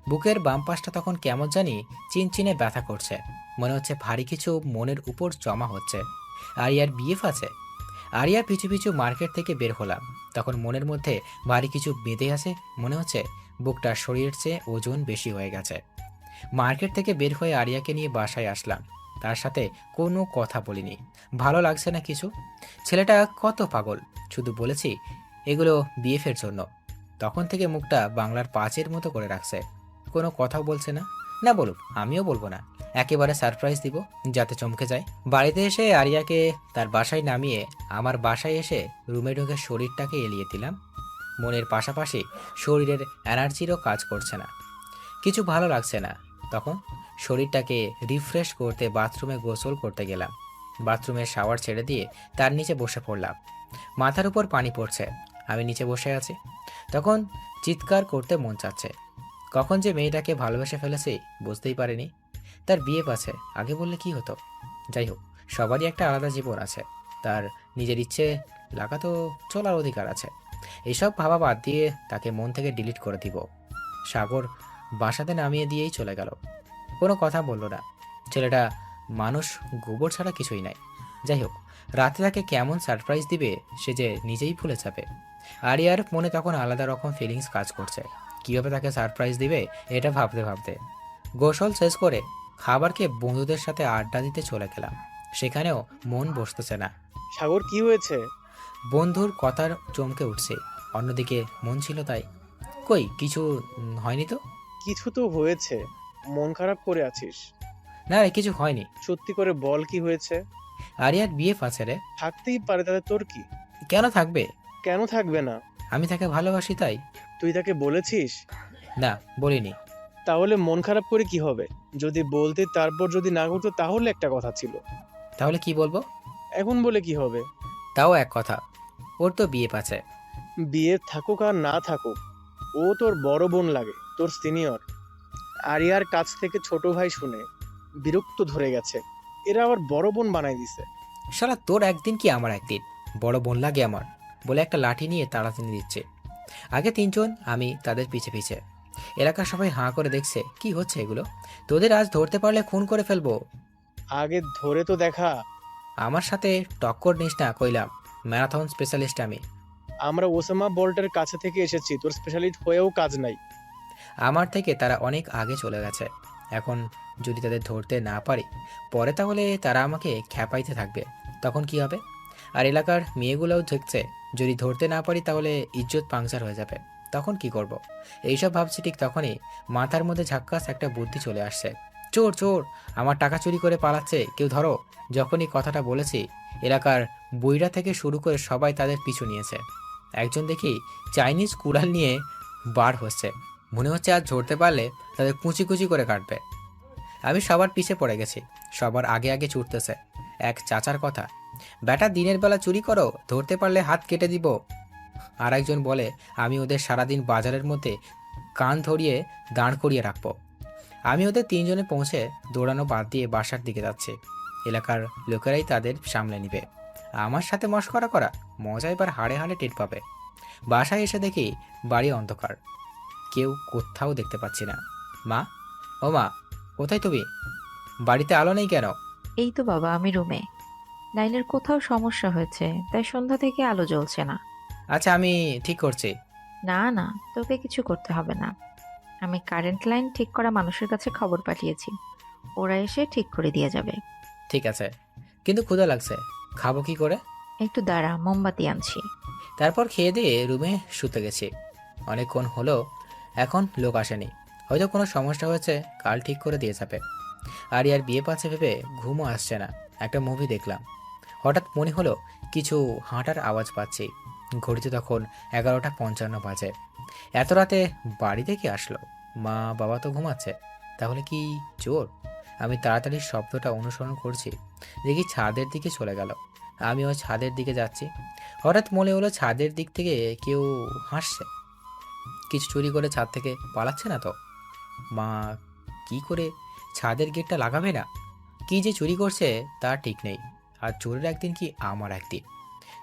বুকের বাম পাশটা তখন কেমন জানি চিনচিনে ব্যথা করছে। মনে হচ্ছে ভারী কিছু মনের উপর জমা হচ্ছে। আরিয়ার বিএফ আছে। আরিয়ার পিছু পিছু মার্কেট থেকে বের হলাম। তখন মনের মধ্যে ভারী কিছু বেঁধে আছে। মনে হচ্ছে বুকটা শরীরের চেয়ে ওজন বেশি হয়ে গেছে। মার্কেট থেকে বের হয়ে আরিয়াকে নিয়ে বাসায় আসলাম। তার সাথে কোনো কথা বলিনি। ভালো লাগছে না কিছু। ছেলেটা কত পাগল। শুধু বলেছি এগুলো বিএফের জন্য। তখন থেকে মুখটা বাংলার 5-এর মতো করে রাখছে। কোনো কথাও বলছে না। না বলুক, আমিও বলবো না। একেবারে সারপ্রাইজ দিব, যাতে চমকে যায়। বাড়িতে এসে আরিয়াকে তার বাসায় নামিয়ে আমার বাসায় এসে রুমে ঢুকে শরীরটাকে এলিয়ে দিলাম। মনের পাশাপাশি শরীরের এনার্জিরও কাজ করছে না। কিছু ভালো লাগছে না। তখন শরীরটাকে রিফ্রেশ করতে বাথরুমে গোসল করতে গেলাম। বাথরুমের শাওয়ার ছেড়ে দিয়ে তার নিচে বসে পড়লাম। মাথার উপর পানি পড়ছে। আমি নিচে বসে আছি। তখন চিৎকার করতে মন চাচ্ছে। কখন যে মেয়েটাকে ভালোবেসে ফেলেছি বুঝতেই পারিনি। তার বিয়ে আছে, আগে বললে কি হতো? যাই হোক, সবারই একটা আলাদা জীবন আছে। তার নিজের ইচ্ছে লাগা তো চলার অধিকার আছে। এইসব ভাবা বাদ দিয়ে তাকে মন থেকে ডিলিট করে দিব। সাগর বাসাতে নামিয়ে দিয়েই চলে গেল। কোনো কথা বলল না। ছেলেটা মানুষ গোবর ছাড়া কিছুই নাই। যাই হোক, রাতে তাকে কেমন সারপ্রাইজ দিবে সে যে নিজেই ভুলে যাবে। আরিয়ার মনে তখন আলাদা রকম ফিলিংস কাজ করছে। কীভাবে তাকে সারপ্রাইজ দিবে এটা ভাবতে ভাবতে গোসল শেষ করে খাবার খেয়ে বন্ধুদের সাথে আড্ডা দিতে চলে গেলাম। সেখানেও মন বসতেছে না। সাগর, কি হয়েছে? বন্ধুর কথার চমকে উঠছে। অন্যদিকে মন ছিল তাই। কই কিছু হয়নি তো। কিছু তো হয়েছে, মন খারাপ করে আছিস? না রে, কিছু হয়নি। সত্যি করে বল, কি হয়েছে? আরিয়ার বিএফ আছে রে। থাকতেই পারে, তাহলে তোর কি? কেন থাকবে? কেন থাকবে না? আমি তাকে ভালোবাসি তাই। তুই তাকে বলেছিস? না, বলিনি। তাহলে মন খারাপ করে কি হবে? যদি বলতে, তারপর যদি না করতো তাহলে একটা কথা ছিল। তাহলে কি বলবো? এখন বলে কি হবে? তাও এক কথা, ওর তো বিএফ আছে। বিয়ে থাকুক আর না থাকুক, ও তোর বড় বোন লাগে, তোর সিনিয়র। আরিয়ার কাছ থেকে ছোট ভাই শুনে বিরক্ত ধরে গেছে, এরা আবার বড় বোন বানাই দিছে। শালা তোর একদিন কি আমার একদিন। বড় বোন লাগে আমার বলে একটা লাঠি নিয়ে তাড়াতাড়ি দিচ্ছে। আগে 3 জন, আমি তাদের পিছে পিছে। এলাকার সবাই হাঁ করে দেখছে কি হচ্ছে এগুলো। তোদের আজ ধরতে পারলে খুন করে ফেলবো। আগে ধরে তো দেখা। আমার সাথে টক্কর নিস না কইলাম, ম্যারাথন স্পেশালিস্ট আমি। আমরা ওসামা বোল্টের কাছে থেকে এসেছি, তোর স্পেশালিস্ট হয়েও কাজ নাই। আমার থেকে তারা অনেক আগে চলে গেছে। এখন যদি তাদের ধরতে না পারি পরে, তাহলে তারা আমাকে খ্যাপাইতে থাকবে। তখন কি হবে? আর এলাকার মেয়েগুলোও দেখছে, যদি ধরতে না পারি তাহলে ইজ্জত পাংচার হয়ে যাবে। তখন কি করব? এইসব ভাবছি, ঠিক তখনই মাথার মধ্যে ঝাক্কাস একটা বুদ্ধি চলে আসছে। চোর চোর, আমার টাকা চুরি করে পালাচ্ছে, কেউ ধরো। যখনই কথাটা বলেছি, এলাকার বুইড়া থেকে শুরু করে সবাই তাদের পিছু নিয়েছে। একজন দেখি চাইনিজ কুড়াল নিয়ে বার হচ্ছে, মনে হচ্ছে আজ ধরতে পারলে তাদের কুচি কুচি করে কাটবে। আমি সবার পিছে পড়ে গেছি, সবার আগে আগে ছুটতেছে। এক চাচার কথা, বেটা দিনের বেলা চুরি করো, ধরতে পারলে হাত কেটে দিব। আর একজন বলে আমি ওদের সারাদিন বাজারের মধ্যে কান ধরিয়ে দাঁড় করিয়ে রাখবো। আমি ওদের তিনজনে পৌঁছে দৌড়ানো বাদ দিয়ে বাসার দিকে যাচ্ছি। এলাকার লোকেরাই তাদের সামলে নিবে। আমার সাথে মশকরা করা মজা এবার হাড়ে হাড়ে টের পাবে। বাসায় এসে দেখি বাড়ি অন্ধকার, কেউ কোথাও দেখতে পাচ্ছি না। মা, ও মা, কোথায় তুমি? বাড়িতে আলো নেই কেন? এই তো বাবা, আমি রুমে। লাইনের কোথাও সমস্যা হয়েছে, তাই সন্ধ্যা থেকে আলো জ্বলছে না। আচ্ছা, আমি ঠিক করছি। না না, তোকে কিছু করতে হবে না। আমি কারেন্ট লাইন ঠিক করা মানুষের কাছে খবর পাঠিয়েছি, ওরা এসে ঠিক করে দিয়ে যাবে। ঠিক আছে, কিন্তু ক্ষুধা লাগছে, খাবো কি করে? একটু দাঁড়া, মোমবাতি আনছি। তারপর খেয়ে দিয়ে রুমে শুতে গেছি। অনেকক্ষণ হলো, এখন লোক আসেনি। হয়তো কোনো সমস্যা হয়েছে, কাল ঠিক করে দিয়ে যাবে। আর ইয়ার বিয়ে পাচ্ছে ভেবে ঘুমও আসছে না। একটা মুভি দেখলাম, হঠাৎ মনে হলো কিছু হাঁটার আওয়াজ পাচ্ছি। ঘড়িতে তখন 11:55 বাজে। এত রাতে বাড়িতে কি আসলো? মা বাবা তো ঘুমাচ্ছে, তাহলে কি চোর? আমি তাড়াতাড়ি শব্দটা অনুসরণ করছি, দেখি ছাদের দিকে চলে গেল। আমিও ছাদের দিকে যাচ্ছি। হঠাৎ মনে হলো ছাদের দিক থেকে কেউ হাসছে। কিছু চুরি করে ছাদ থেকে পালাচ্ছে না তো? মা কি করে ছাদের গেটটা লাগাবে না? কি যে চুরি করছে তার ঠিক নেই। আর চোরের একদিন কি আমার একদিন।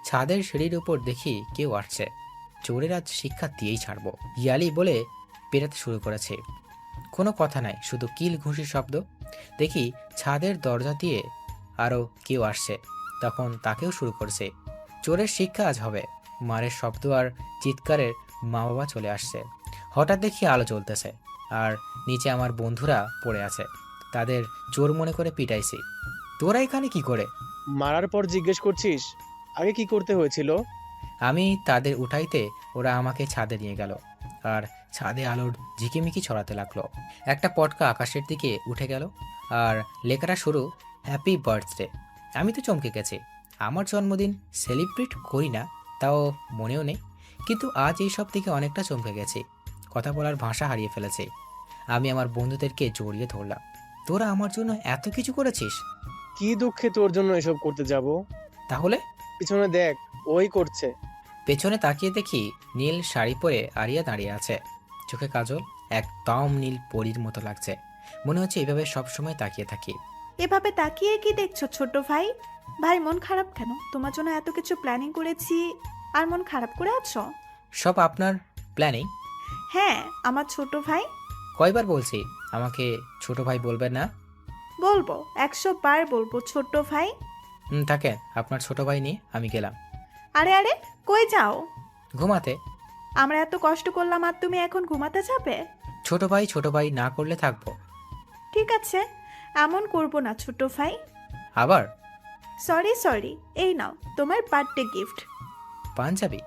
ছাদের সিঁড়ির উপর দেখি কেউ আসছে। চোরের আজ শিক্ষা দিয়েই ছাড়বো, ইয়ালি বলে পেরাতে শুরু করেছে। কোনো কথা নাই, শুধু কিল ঘুষির শব্দ। দেখি ছাদের দরজা দিয়ে আরও কেউ আসছে, তখন তাকেও শুরু করছে। চোরের শিক্ষা আজ হবে। মারের শব্দ আর চিৎকারের মা বাবা চলে আসছে। হঠাৎ দেখি আলো জ্বলতেছে, আর নিচে আমার বন্ধুরা পড়ে আছে। তাদের চোর মনে করে পিটাইছি। তোরা এখানে কি করে? মারার পর জিজ্ঞেস করছিস আগে কি করতে হয়েছিল? আমি তাদের উঠাইতে ওরা আমাকে ছাদে নিয়ে গেল, আর ছাদে আলোর ঝিকিমিকি ছড়াতে লাগলো। একটা পটকা আকাশের দিকে উঠে গেল, আর লেখাটা শুরু, হ্যাপি বার্থডে। আমি তো চমকে গেছি। আমার জন্মদিন সেলিব্রেট করি না, তাও মনেও নেই। কিন্তু আজ এই সব থেকে অনেকটা চমকে গেছি, কথা বলার ভাষা হারিয়ে ফেলেছি। আমি আমার বন্ধুদেরকে জড়িয়ে ধরলাম। তোরা আমার জন্য এত কিছু করেছিস? কি দুঃখে তোর জন্য এসব করতে যাব? তাহলে? পিছনে দেখ, ওই করছে। পেছনে তাকিয়ে দেখি নীল শাড়ি পরে আরিয়া দাঁড়িয়ে আছে। চোখে কাজল, একদম নীল পরীর মতো লাগছে। মনে হচ্ছে এইভাবে সবসময় তাকিয়ে থাকি। এভাবে তাকিয়ে কি দেখছো ছোট ভাই? ভাই মন খারাপ কেন? তোমার জন্য এত কিছু প্ল্যানিং করেছি আর মন খারাপ করে আছো? সব আপনার প্ল্যানিং? হ্যাঁ, আমার ছোট ভাই। কয়বার বলছি আমাকে ছোট ভাই বলবেন না? বলবো, 100 বার বলবো ছোট ভাই। থাকেন, আপনার ছোট ভাই নিয়ে আমি গেলাম। আরে আরে, কই যাও? ঘুমাতে। আমরা এত কষ্ট করলাম আর তুমি এখন ঘুমাতে যাবে? ছোট ভাই না করলে থাকবো। ঠিক আছে, এমন করবো না ছোট ভাই। আবার? সরি, এই নাও তোমার বার্থডে গিফট। পাঞ্জাবি?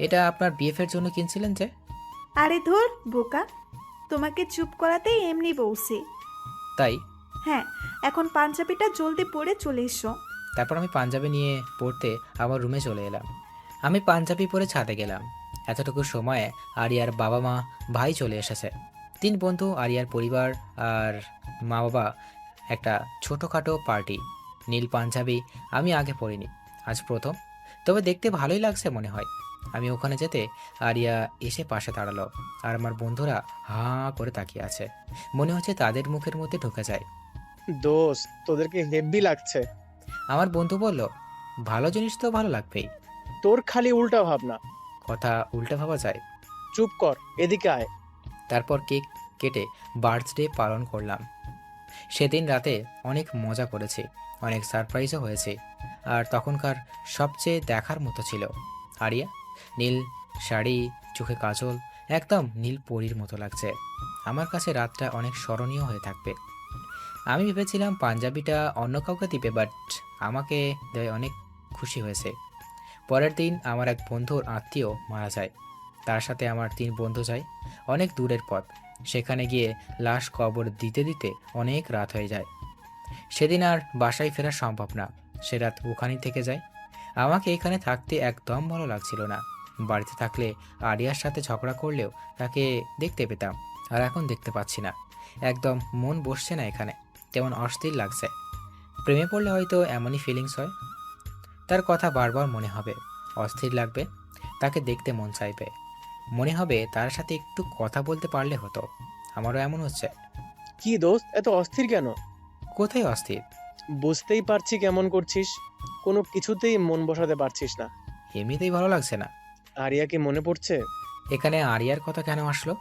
এটা আপনার বিএফের জন্য কিনছিলেন যে? আরে ধুর বোকা, তোমাকে চুপ করাতেই এমনি বলছি। তাই? হ্যাঁ, এখন পাঞ্জাবিটা জলদি পরে চলে এসো। তারপর আমি পাঞ্জাবি নিয়ে পড়তে আমার রুমে চলে এলাম। আমি পাঞ্জাবি পরে ছাদে গেলাম। এতটুকু সময়ে আরিয়ার বাবা মা ভাই চলে এসেছে। 3 বন্ধু, আরিয়ার পরিবার আর মা বাবা। একটা ছোটোখাটো পার্টি। নীল পাঞ্জাবি আমি আগে পরিনি, আজ প্রথম। তবে দেখতে ভালোই লাগছে মনে হয়। আমি ওখানে যেতে আরিয়া এসে পাশে দাঁড়ালো, আর আমার বন্ধুরা হাঁ করে তাকিয়ে আছে। মনে হচ্ছে তাদের মুখের মধ্যে ঢুকে যায়। দোস্ত, তোদেরকে হেব্বি লাগছে। আমার বন্ধু বলল, ভালো জিনিস তো ভালো লাগবেই। তোর খালি উল্টা ভাবনা। কথা উল্টা ভাবা যায়? চুপ কর, এদিকে আয়। তারপর কেক কেটে বার্থডে পালন করলাম। সেদিন রাতে অনেক মজা করেছি, অনেক সারপ্রাইজও হয়েছে। আর তখনকার সবচেয়ে দেখার মতো ছিল আরিয়া। নীল শাড়ি, চোখে কাজল, একদম নীল পরীর মতো লাগছে। আমার কাছে রাতটা অনেক স্মরণীয় হয়ে থাকবে। আমি ভেবেছিলাম পাঞ্জাবিটা অন্য কাউকে দিবে, বাট আমাকে দেয়, অনেক খুশি হয়েছে। পরের দিন আমার এক বন্ধুর আত্মীয় মারা যায়। তার সাথে আমার 3 বন্ধু যায় অনেক দূরের পথ। সেখানে গিয়ে লাশ কবর দিতে দিতে অনেক রাত হয়ে যায়। সেদিন আর বাসায় ফেরা সম্ভব না, সে রাত ওখানেই থেকে যায়। আমাকে এখানে থাকতে একদম ভালো লাগছিল না। বাড়িতে থাকলে আরিয়ার সাথে ঝগড়া করলেও তাকে দেখতে পেতাম, আর এখন দেখতে পাচ্ছি না। একদম মন বসছে না এখানে, তেমন অস্থির লাগছে। প্রেমে পড়লে হয়তো এমনই ফিলিংস হয়। তার কথা বারবার মনে হবে, অস্থির লাগবে, তাকে দেখতে মন চাইবে, মনে হবে তার সাথে একটু কথা বলতে পারলে হতো। আমারও এমন হচ্ছে। কি দোস্ত, এত অস্থির কেন? কোথায় অস্থির? বুঝতেই পারছি কেমন করছিস, কোনো কিছুতেই মন বসাতে পারছিস না। এমনিতেই ভালো লাগছে না। আরিয়াকে মনে পড়ছে? এখানে আরিয়ার কথা কেন আসলো?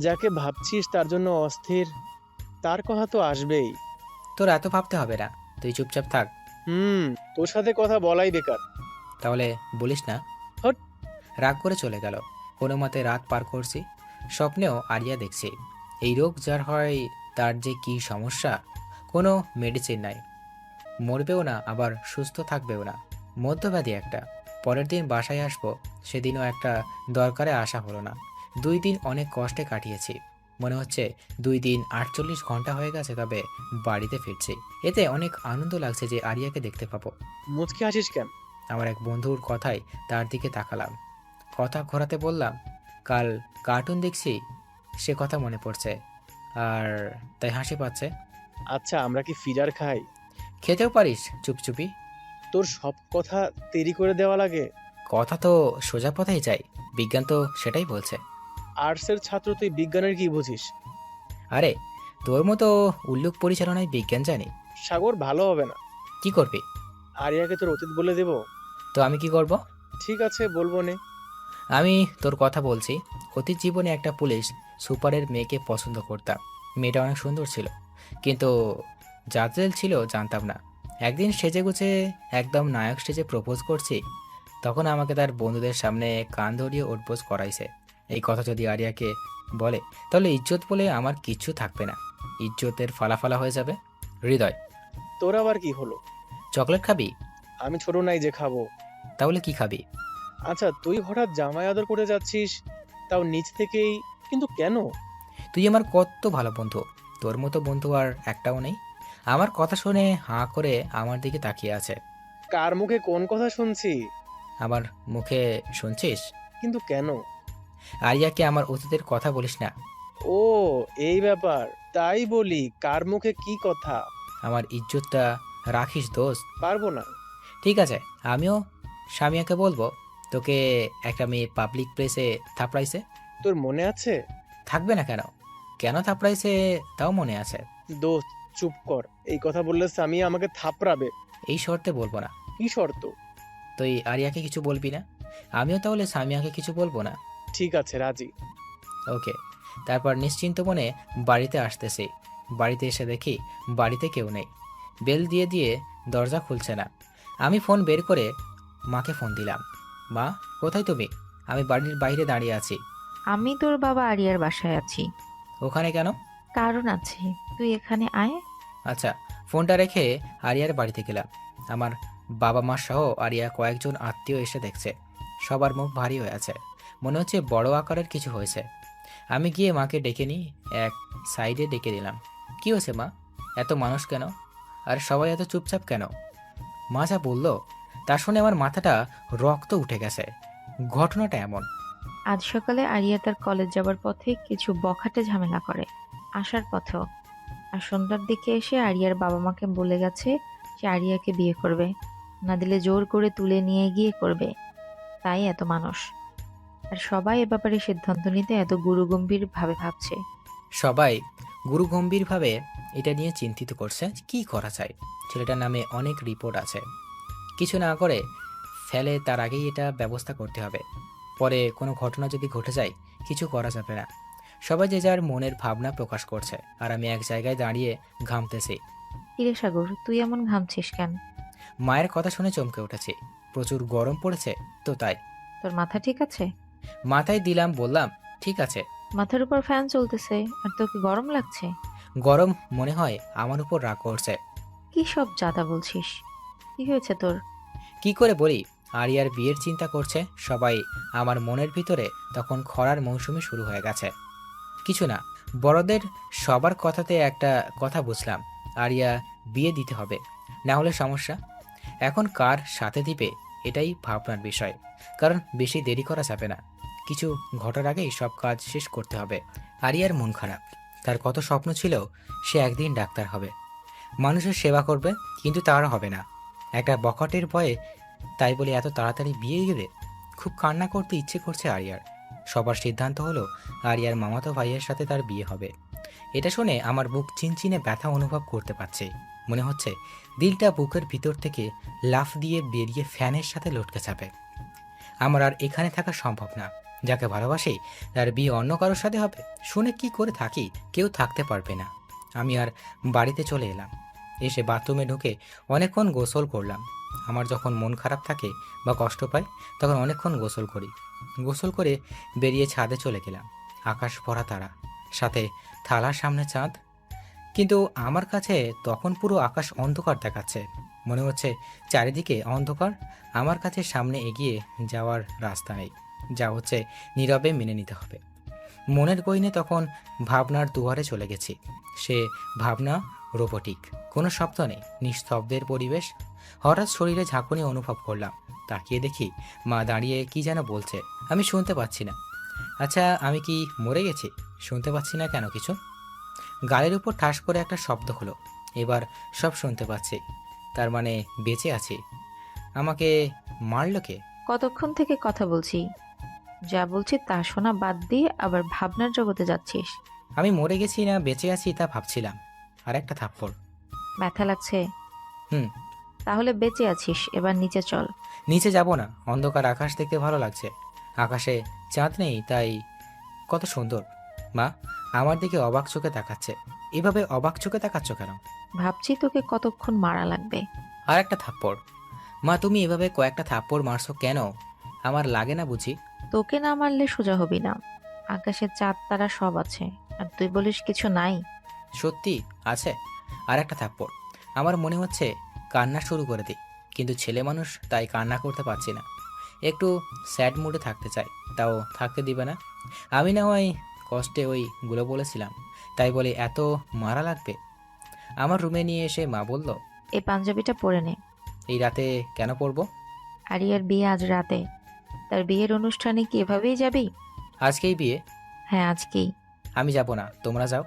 যাকে ভাবছিস তার জন্য অস্থির, তার কথা তো আসবেই। তোর এত ভাবতে হবে না, তুই চুপচাপ থাক। তোর সাথে কথা বলাই বেকার। তাহলে বলিস না। হট। রাগ করে চলে গেল। কোনো মতে রাত পার করছি, স্বপ্নেও আরিয়া দেখছি। এই রোগ যার হয় তার যে কি সমস্যা, কোনো মেডিসিন নাই। মরবেও না, আবার সুস্থ থাকবেও না, মধ্যব্যাধি একটা। পরের দিন বাসায় আসবো, সেদিনও একটা দরকারে আসা হলো না। 2 দিন অনেক কষ্টে কাটিয়েছি। মনে হচ্ছে 2 দিন 48 ঘন্টা হয়ে গেছে, তবে বাড়িতে ফিরছি। এতে অনেক আনন্দ লাগছে যে আরিয়াকে দেখতে পাবো। মুচকি হাসিস কেন? আমার এক বন্ধুর কথায় তার দিকে তাকালাম, কথা ঘোরাতে বললাম, কাল কার্টুন দেখছি, সে কথা মনে পড়ছে, আর তাই হাসি পাচ্ছে। আচ্ছা, আমরা কি ফিডার খাই? খেতেও পারিস চুপচুপি। তোর সব কথা দেরি করে দেওয়া লাগে। কথা তো সোজা পথেই যায়, বিজ্ঞান তো সেটাই বলছে। আর্টসের ছাত্র, তুই বিজ্ঞানের কি বুঝিস? আরে তোর মতো উল্লুক পরিচালনায় বিজ্ঞান জানি। সাগর, ভালো হবে না। কি করবি? আরিয়াকে তোর অতীত বলে দেব? তো আমি কি করব? ঠিক আছে, বলবো নে। আমি তোর কথা বলছি। অতীত জীবনে একটা পুলিশ সুপারের মেয়েকে পছন্দ করতাম। মেয়েটা অনেক সুন্দর ছিল, কিন্তু জাজেল ছিল জানতাম না। একদিন সেজেগুজে একদম নায়ক স্টেজে প্রপোজ করছি, তখন আমাকে তার বন্ধুদের সামনে কান ধরিয়ে উঠবোস করাইছে। এই কথা যদি আরিয়াকে বলে, তাহলে ইজ্জত বলে আমার কিচ্ছু থাকবে না, ইজ্জতের ফালাফালা হয়ে যাবে। হৃদয়, তোর আবার কি হলো? চকলেট খাবি? আমি ছোট নাই যে খাবো। তাহলে কি খাবি? আচ্ছা, তুই হঠাৎ জামাই আদর করে যাচ্ছিস, তাও নিচ থেকেই, কিন্তু কেন? তুই আমার কত ভালো বন্ধু, তোর মতো বন্ধু আর একটাও নেই। আমার কথা শুনে হাঁ করে আমার দিকে তাকিয়ে আছে। কার মুখে কোন কথা শুনছি? আমার মুখে শুনছিস? কিন্তু কেন? আরিয়াকে আমার অতীতের কথা বলিস না। ও, এই ব্যাপার। তাই বলি, কার মুখে কি কথা? আমার ইজ্জতটা রাখিস দোস্ত। পারবো না। ঠিক আছে, আমিও সামিয়াকে বলবো তোকে একটা মেয়ে পাবলিক প্লেসে থাপড়াইছে। তোর মনে আছে? থাকবে না কেন? কেন থাপড়াইছে তাও মনে আছে। দোস্ত, চুপ কর। এই কথা বললে সামিয়া আমাকে থাপড়াবে। এই শর্তে বলবো না। কি শর্ত? তুই আরিয়াকে কিছু বলবি না, আমিও তাহলে সামিয়াকে কিছু বলবো না। ঠিক আছে, রাজি। ওকে। তারপর নিশ্চিন্ত মনে বাড়িতে আসতেছি। বাড়িতে এসে দেখি বাড়িতে কেউ নেই। বেল দিয়ে দিয়ে দরজা খুলছে না। আমি ফোন বের করে মাকে ফোন দিলাম। মা, কোথায় তুমি? আমি বাড়ির বাইরে দাঁড়িয়ে আছি। আমি তোর বাবা আরিয়ার বাসায় আছি। ওখানে কেন? কারণ আছে, তুই এখানে আয়। আচ্ছা। ফোনটা রেখে আরিয়ার বাড়িতে গেলাম। আমার বাবা মা সহ আরিয়া কয়েকজন আত্মীয় এসে দেখছে। সবার মুখ ভারী হয়ে আছে, মনে হচ্ছে বড় আকারের কিছু হয়েছে। আমি গিয়ে মাকে ডেকে নিই, এক সাইডে ডেকে দিলাম। কি হয়েছে মা? এত মানুষ কেন? আর সবাই এত চুপচাপ কেন? মা যা বলল তা শুনে আমার মাথাটা রক্ত উঠে গেছে। ঘটনাটা এমন। আজ সকালে আরিয়া তার কলেজ যাবার পথে কিছু বখাটে ঝামেলা করে, আসার পথেও। আর সন্ধ্যার দিকে এসে আরিয়ার বাবা মাকে বলে গেছে সে আরিয়াকে বিয়ে করবে, না দিলে জোর করে তুলে নিয়ে গিয়ে করবে। তাই এত মানুষ, আর সবাই এ ব্যাপারে সিদ্ধান্ত নিতে এত গুরুগম্ভীর ভাবে ভাবছে। সবাই গুরুগম্ভীরভাবে এটা নিয়ে চিন্তিত করছে কি করা যায়। ছেলেটার নামে অনেক রিপোর্ট আছে, কিছু না করে ফেলে তার আগেই এটা ব্যবস্থা করতে হবে। পরে কোনো ঘটনা যদি ঘটে যায় কিছু করা যাবে না। সবাই যে যার মনের ভাবনা প্রকাশ করছে, আর আমি এক জায়গায় দাঁড়িয়ে ঘামতেছি। কিরে সাগর, তুই এমন ঘামছিস কেন? মায়ের কথা শুনে চমকে উঠেছি। প্রচুর গরম পড়েছে তো তাই। তোর মাথা ঠিক আছে? মাথায় দিলাম, বললাম ঠিক আছে। মাথার উপর ফ্যান চলতেছে আর তোকে গরম লাগছে? গরম মনে হয় আমার উপর রাগ করছে। কি সব জাদা বলছিস? কি হয়েছে তোর? কি করে বলি, আরিয়ার বিয়ের চিন্তা করছে সবাই। আমার মনের ভিতরে তখন খরার মৌসুমি শুরু হয়ে গেছে। কিছু না, বড়দের সবার কথাতে একটা কথা বুঝলাম, আরিয়া বিয়ে দিতে হবে, না হলে সমস্যা। এখন কার সাথে দিবে এটাই ভাবনার বিষয়, কারণ বেশি দেরি করা যাবে না। কিছু ঘটার আগেই সব কাজ শেষ করতে হবে। আরিয়ার মন খারাপ। তার কত স্বপ্ন ছিল সে একদিন ডাক্তার হবে, মানুষের সেবা করবে, কিন্তু তার হবে না। একটা বখাটের ভয়ে তাই বলে এত তাড়াতাড়ি বিয়ে দিবে? খুব কান্না করতে ইচ্ছে করছে আরিয়ার। সবার সিদ্ধান্ত হলো আরিয়ার মামাতো ভাইয়ের সাথে তার বিয়ে হবে। এটা শুনে আমার বুক চিনচিনে ব্যথা অনুভব করতে পারছে। মনে হচ্ছে দিলটা বুকের ভিতর থেকে লাফ দিয়ে বেরিয়ে ফ্যানের সাথে লটকে যাবে। আমার আর এখানে থাকা সম্ভব না। যাকে ভালোবাসি তার বিয়ে অন্য কারোর সাথে হবে শুনে কি করে থাকি? কেউ থাকতে পারবে না। আমি আর বাড়িতে চলে এলাম। এসে বাথরুমে ঢুকে অনেকক্ষণ গোসল করলাম। আমার যখন মন খারাপ থাকে বা কষ্ট পাই তখন অনেকক্ষণ গোসল করি। গোসল করে বেরিয়ে ছাদে চলে গেলাম। আকাশ ভরা তারা, সাথে থালার সামনে চাঁদ। কিন্তু আমার কাছে তখন পুরো আকাশ অন্ধকার দেখাচ্ছে। মনে হচ্ছে চারিদিকে অন্ধকার। আমার কাছে সামনে এগিয়ে যাওয়ার রাস্তা নেই। যা হচ্ছে নীরবে মেনে নিতে হবে। মনের গইনে তখন ভাবনার দুয়ারে চলে গেছি। সে ভাবনা রোবটিক, কোনো শব্দ নেই, নিস্তব্ধের পরিবেশ। হঠাৎ শরীরে ঝাঁকুনি অনুভব করলাম। তাকিয়ে দেখি মা দাঁড়িয়ে কি যেন বলছে। আমি শুনতে পাচ্ছি না। আচ্ছা, আমি কি মরে গেছি? শুনতে পাচ্ছি না কেন কিছু? গালের উপর ঠাস করে একটা শব্দ হলো। এবার সব শুনতে পাচ্ছি। তার মানে বেঁচে আছি। আমাকে মারলো কে? কতক্ষণ থেকে কথা বলছি? যা বলছি তা শোনা বাদ দিয়ে আবার ভাবনার জগতে যাচ্ছিস? আমি মরে গেছি না বেঁচে আছি তা ভাবছিলাম। আর একটা থাপ্পড়। ব্যথা লাগছে? হুম। তাহলে বেঁচে আছিস, এবার নিচে চল। নিচে যাব না, অন্ধকার আকাশ দেখতে ভালো লাগছে। আকাশে চাঁদ নেই তাই কত সুন্দর। মা আমার দিকে অবাক চোখে তাকাচ্ছে। এভাবে অবাক চোখে তাকাচ্ছ কেন? ভাবছি তোকে কতক্ষণ মারা লাগবে। আর একটা থাপ্পড়। মা তুমি এভাবে কয়েকটা থাপ্পড় মারছো কেন? আমার লাগে না বুঝি? তোকে না মারলে সোজা হবি না। আকাশে চাঁদ তারা সব আছে, আর তুই বলিস কিছু নাই। সত্যি আছে। আর একটা থাপ্পড়। আমার মনে হচ্ছে কান্না শুরু করে দিই, কিন্তু ছেলে মানুষ তাই কান্না করতে পারছি না। একটু স্যাড মুডে থাকতে চাই, তাও থাকতে দিবে না। আমি না হয় কষ্টে ওইগুলো বলেছিলাম, তাই বলে এত মারা লাগবে? আমার রুমে নিয়ে এসে মা বলল, এই পাঞ্জাবিটা পরে নে। এই রাতে কেন পরবো? আরিয়ার বিয়ে আজ রাতে। তার বিয়ের অনুষ্ঠানে কি এভাবেই যাবি? আজকেই বিয়ে? হ্যাঁ, আজকেই। আমি যাব না, তোমরা যাও।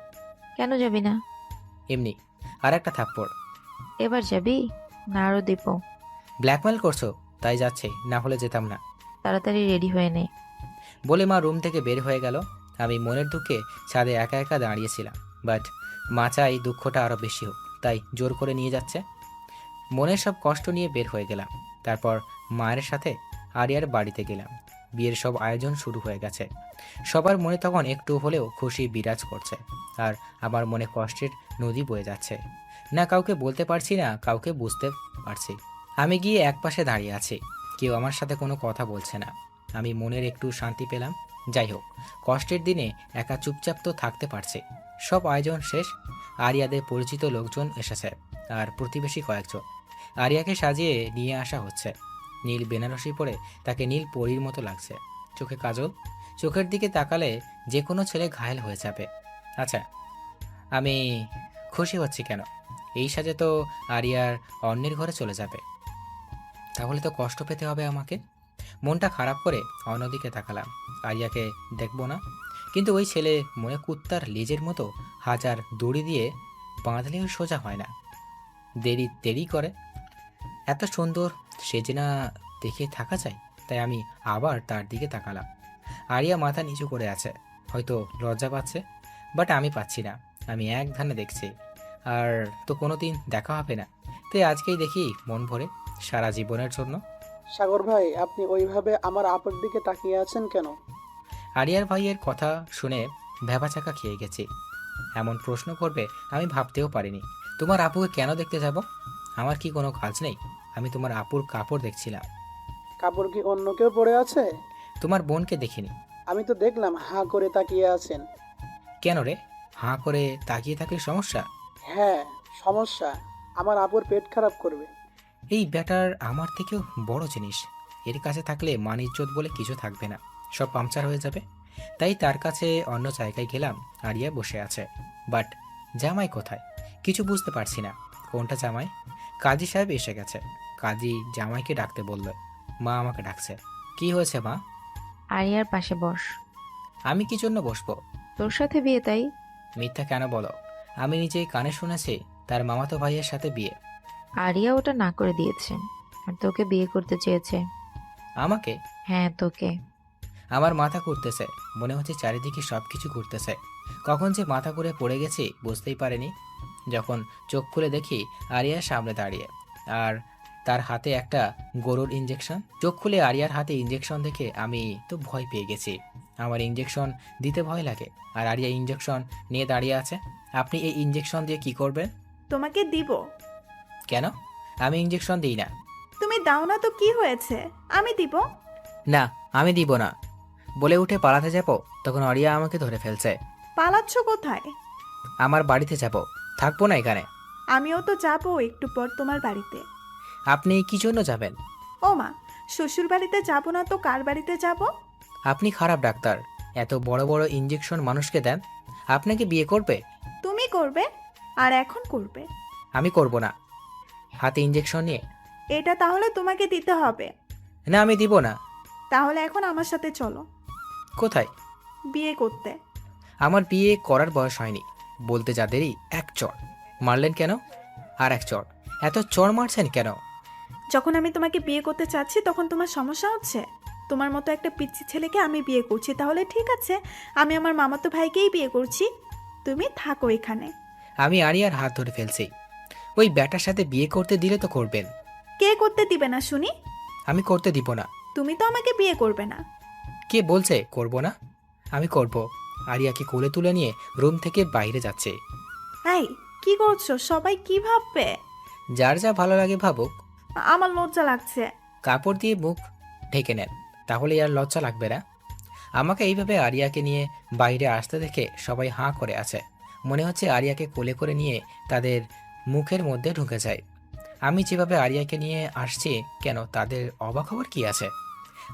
কেন যাবি না? এমনি। আর একটা থাপ্পড়। এবার যাবি না আরো দিব? ব্ল্যাকমেল করছো তাই যাচ্ছে, না হলে যেতাম না। তাড়াতাড়ি রেডি হয়ে নে। বলে মা রুম থেকে বের হয়ে গেল। আমি মনের দুঃখে ছাদে একা একা দাঁড়িয়েছিলাম। বাট মা চাই দুঃখটা আরও বেশি হোক, তাই জোর করে নিয়ে যাচ্ছে। মনের সব কষ্ট নিয়ে বের হয়ে গেলাম। তারপর মায়ের সাথে আরিয়ার বাড়িতে গেলাম। বিয়ের সব আয়োজন শুরু হয়ে গেছে। সবার মনে তখন একটু হলেও খুশি বিরাজ করছে, আর আমার মনে কষ্টের নদী বয়ে যাচ্ছে। না কাউকে বলতে পারছি, না কাউকে বুঝতে পারছি। আমি গিয়ে একপাশে দাঁড়িয়ে আছি, কেউ আমার সাথে কোনো কথা বলছে না। আমি মনের একটু শান্তি পেলাম। যাই হোক, কষ্টের দিনে একা চুপচাপ তো থাকতে পারছে। সব আয়োজন শেষ। আরিয়াদের পরিচিত লোকজন এসেছে, আর প্রতিবেশী কয়েকজন। আরিয়াকে সাজিয়ে নিয়ে আসা হচ্ছে। নীল বেনারসি পরে তাকে নীল পরীর মতো লাগছে। চোখে কাজল, চোখের দিকে তাকালে যে কোনো ছেলে ঘায়েল হয়ে যাবে। আচ্ছা, আমি খুশি হচ্ছি কেন? এই সাজে তো আরিয়ার অন্যের ঘরে চলে যাবে, তাহলে তো কষ্ট পেতে হবে আমাকে। মনটা খারাপ করে অন্যদিকে তাকালাম। আরিয়াকে দেখবো না, কিন্তু ওই ছেলে মনে কুত্তার লেজের মতো হাজার দড়ি দিয়ে বাঁধলেও সোজা হয় না, দেরি দেরি করে। এত সুন্দর সেজে না দেখে থাকা যায়, তাই আমি আবার তার দিকে তাকালাম। আরিয়া মাথা নিচু করে আছে, হয়তো লজ্জা পাচ্ছে, বাট আমি পাচ্ছি না। আমি এক ধ্যানে দেখছি, আর তো কোনো দিন দেখা হবে না, তাই আজকেই দেখি মন ভরে, সারা জীবনের জন্য। সাগর ভাই, আপনি ওইভাবে আমার আপুর দিকে তাকিয়ে আছেন কেন? আরিয়ার ভাইয়ের কথা শুনে ভ্যাবাচাকা খেয়ে গেছি। এমন প্রশ্ন করবে আমি ভাবতেও পারিনি। তোমার আপুকে কেন দেখতে যাব? আমার কি কোনো কাজ নেই? আমি তোমার আপুর কাপড় দেখছিলাম। কাপড় কি অন্য কেউ পরে আছে? তোমার বোনকে দেখিনি। আমি তো দেখলাম হাঁ করে তাকিয়ে আছেন। কেন রে? হাঁ করে তাকিয়ে থাকলে সমস্যা? হ্যাঁ, সমস্যা। আমার আপুর পেট খারাপ করবে। এই ব্যাটার আমার থেকেও বড় জিনিস। এর কাছে থাকলে মান ইজ্জত বলে কিছু থাকবে না, সব পাংচার হয়ে যাবে। তাই তার কাছে অন্য জায়গায় গেলাম। আরিয়া বসে আছে, বাট জামাই কোথায় কিছু বুঝতে পারছি না। কোনটা জামাই? কাজী সাহেব এসে গেছে। কাজী জামাইকে ডাকতে বলল। মা আমাকে ডাকছে। কি হয়েছে মা? আরিয়ার পাশে বস। আমি কি জন্য বসবো? তোর সাথে বিয়ে তাই। মিথ্যা কেন বলো? আমি নিজেই কানে শুনেছি তার মামাতো ভাইয়ের সাথে বিয়ে। আরিয়া ওটা না করে দিয়েছে আর তোকে বিয়ে করতে চেয়েছে। আমাকে? হ্যাঁ তোকে। আমার মাথা ঘুরতেছে, মনে হচ্ছে চারিদিকে সবকিছু ঘুরতেছে। কখন যে মাথা ঘুরে পড়ে গেছি বুঝতেই পারিনি। যখন চোখ খুলে দেখি আরিয়ার সামনে দাঁড়িয়ে, আর তার হাতে একটা গরুর ইঞ্জেকশন। চোখ খুলে আরিয়ার হাতে ইঞ্জেকশন দেখে আমি তো ভয় পেয়ে গেছি। আমার ইঞ্জেকশন দিতে ভয় লাগে, আর আরিয়া ইঞ্জেকশন নিয়ে দাঁড়িয়ে আছে। আপনি এই ইঞ্জেকশন দিয়ে কি করবেন? তোমাকে দিব। কেন? আমি ইঞ্জেকশন দিই না। তুমি দাও না তো কি হয়েছে, আমি দিব। না, আমি দিব না বলে উঠে পালাতে যাব, তখন আরিয়া আমাকে ধরে ফেলছে। পালাচ্ছ কোথায়? আমার বাড়িতে যাব, থাকবো না এখানে। আমিও তো যাবো একটু পর তোমার বাড়িতে। আপনি কি জন্য যাবেন? ও মা, শ্বশুর বাড়িতে যাবো না তো কার বাড়িতে যাব? আপনি খারাপ ডাক্তার, এত বড় বড় ইঞ্জেকশন মানুষকে দেন। আপনাকে বিয়ে করবে? তুমি করবে, আর এখন করবে। আমি করব না। হাতে ইঞ্জেকশন নিয়ে? এটা তাহলে তোমাকে দিতে হবে। না, আমি দিব না। তাহলে এখন আমার সাথে চলো কোথায়? বিয়ে করতে। আমার বিয়ে করার বয়স হয়নি বলতে যা দেরি। এক চড় মারলেন কেন? আর এক চড়। এত চড় মারছেন কেন? যখন আমি তোমাকে বিয়ে করতে চাচ্ছি তখন তোমার সমস্যা হচ্ছে। তোমার মতো একটা পিচ্চি ছেলেকে আমি বিয়ে করছি, তাহলে ঠিক আছে, আমি আমার মামাতো ভাইকেই বিয়ে করছি। তুমি থাকো এখানে। আমি আরিয়ার হাত ধরে ফেলছি। ওই ব্যাটার সাথে বিয়ে করতে দিলে তো করবেন। কে করতে দিবে না শুনি? আমি করতে দিব না। তুমি তো আমাকে বিয়ে করবে না। কে বলছে করব না? আমি করব। আরিয়াকে কোলে তুলে নিয়ে রুম থেকে বাইরে যাচ্ছে। এই কি করছো? সবাই কি ভাববে? যার যা ভালো লাগে ভাবুক। আমার লজ্জা লাগছে। কাপড় দিয়ে মুখ ঢেকে নেন, তাহলে আর লজ্জা লাগবে না। আমাকে এইভাবে আরিয়াকে নিয়ে বাইরে আসতে দেখে সবাই হাঁ করে আছে। মনে হচ্ছে আরিয়াকে কোলে করে নিয়ে তাদের মুখের মধ্যে ঢুকে যায়। আমি যেভাবে আরিয়াকে নিয়ে আসছি কেন, তাদের অবাক হবার কি আছে?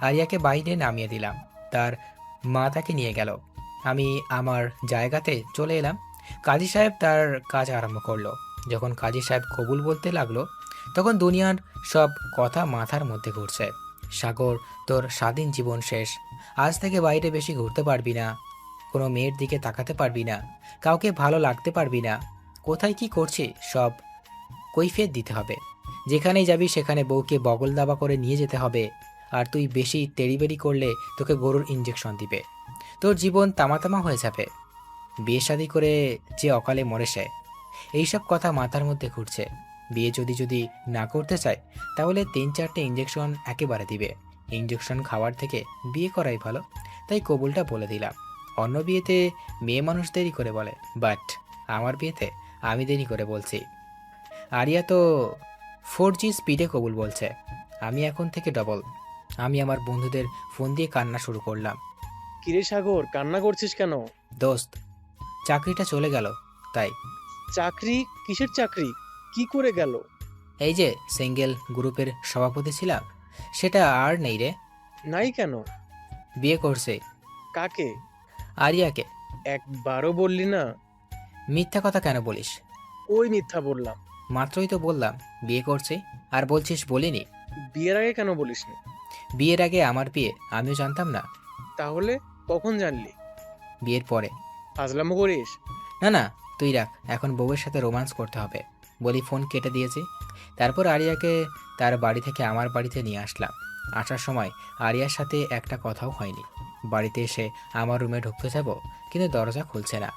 আরিয়াকে বাইরে নামিয়ে দিলাম, তার মা তাকে নিয়ে গেল। আমি আমার জায়গাতে চলে এলাম। কাজী সাহেব তার কাজ আরম্ভ করলো। যখন কাজী সাহেব কবুল বলতে লাগলো, তখন দুনিয়ার সব কথা মাথার মধ্যে ঘুরছে। সাগর, তোর স্বাধীন জীবন শেষ। আজ থেকে বাইরে বেশি ঘুরতে পারবি না, কোনো মেয়ের দিকে তাকাতে পারবি না, কাউকে ভালো লাগতে পারবি না। কোথায় কি করছি সব কৈফিয়ত দিতে হবে। যেখানেই যাবি সেখানে বউকে বগল দাবা করে নিয়ে যেতে হবে। আর তুই বেশি তেড়িবেড়ি করলে তোকে গরুর ইঞ্জেকশন দিবে। তোর জীবন তামাতামা হয়ে যাবে। বিয়ে শাদি করে যে অকালে মরে সে। এইসব কথা মাথার মধ্যে ঘুরছে। বিয়ে যদি না করতে চায় তাহলে 3-4টে ইঞ্জেকশন একেবারে দিবে। ইঞ্জেকশন খাওয়ার থেকে বিয়ে করাই ভালো। তাই কবুলটা বলে দিলাম। অন্য বিয়েতে মেয়ে মানুষ দেরি করে বলে, বাট আমার বিয়েতে আমি দেরি করে বলছি। আরিয়া তো 4G স্পিডে কবুল বলছে। আমি এখন থেকে ডবল। আমি আমার বন্ধুদের ফোন দিয়ে কান্না শুরু করলাম। কিরে সাগর, কান্না করছিস কেন? দোস্ত, চাকরিটা চলে গেল তাই। চাকরি? কিসের চাকরি? কি করে গেল? এই যে সিঙ্গেল গ্রুপের সভাপতি ছিলাম, সেটা আর নেই রে। নাই কেন? বিয়ে করছে। কাকে? আরিয়াকে। একবারও বললি না? মিথ্যা কথা কেন বলিস? ওই মিথ্যা বললাম। মাত্রই তো বললাম বিয়ে করছে, আর বলছিস বলিনি। বিয়ের আগে কেন বলিসনি? বিয়ের আগে আমার বিয়ে, আমিও জানতাম না। তাহলে কখন জানলি? বিয়ের পরে। ফাজলামো করিস? না না, তুই রাখ, এখন বউয়ের সাথে রোম্যান্স করতে হবে বলি ফোন কেটে দিয়েছি। তারপর আরিয়াকে তার বাড়ি থেকে আমার বাড়িতে নিয়ে আসলাম। আসার সময় আরিয়ার সাথে একটা কথাও হয়নি। বাড়িতে এসে আমার রুমে ঢুকতে যাব, কিন্তু দরজা খুলছে না।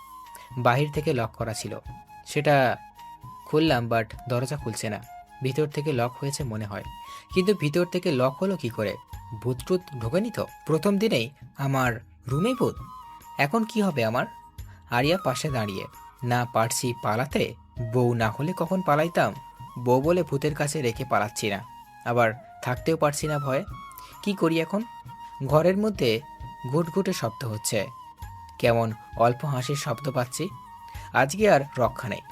বাহির থেকে লক করা ছিল, সেটা খুললাম, বাট দরজা খুলছে না। ভিতর থেকে লক হয়েছে মনে হয়, কিন্তু ভিতর থেকে লক হলো কি করে? ভূত টুত ঢোকেনি তো? প্রথম দিনেই আমার রুমেই ভূত। এখন কি হবে আমার? আরিয়া পাশে দাঁড়িয়ে। না পারছি পালাতে, বউ না হলে কখন পালাইতাম। বউ বলে ভূতের কাছে রেখে পালাচ্ছি না, আবার থাকতেও পারছি না ভয়ে। কি করি এখন? ঘরের মধ্যে ঘুটঘুটে শব্দ হচ্ছে, কেমন অল্প হাসির শব্দ পাচ্ছি। আজকে আর রক্ষা নেই।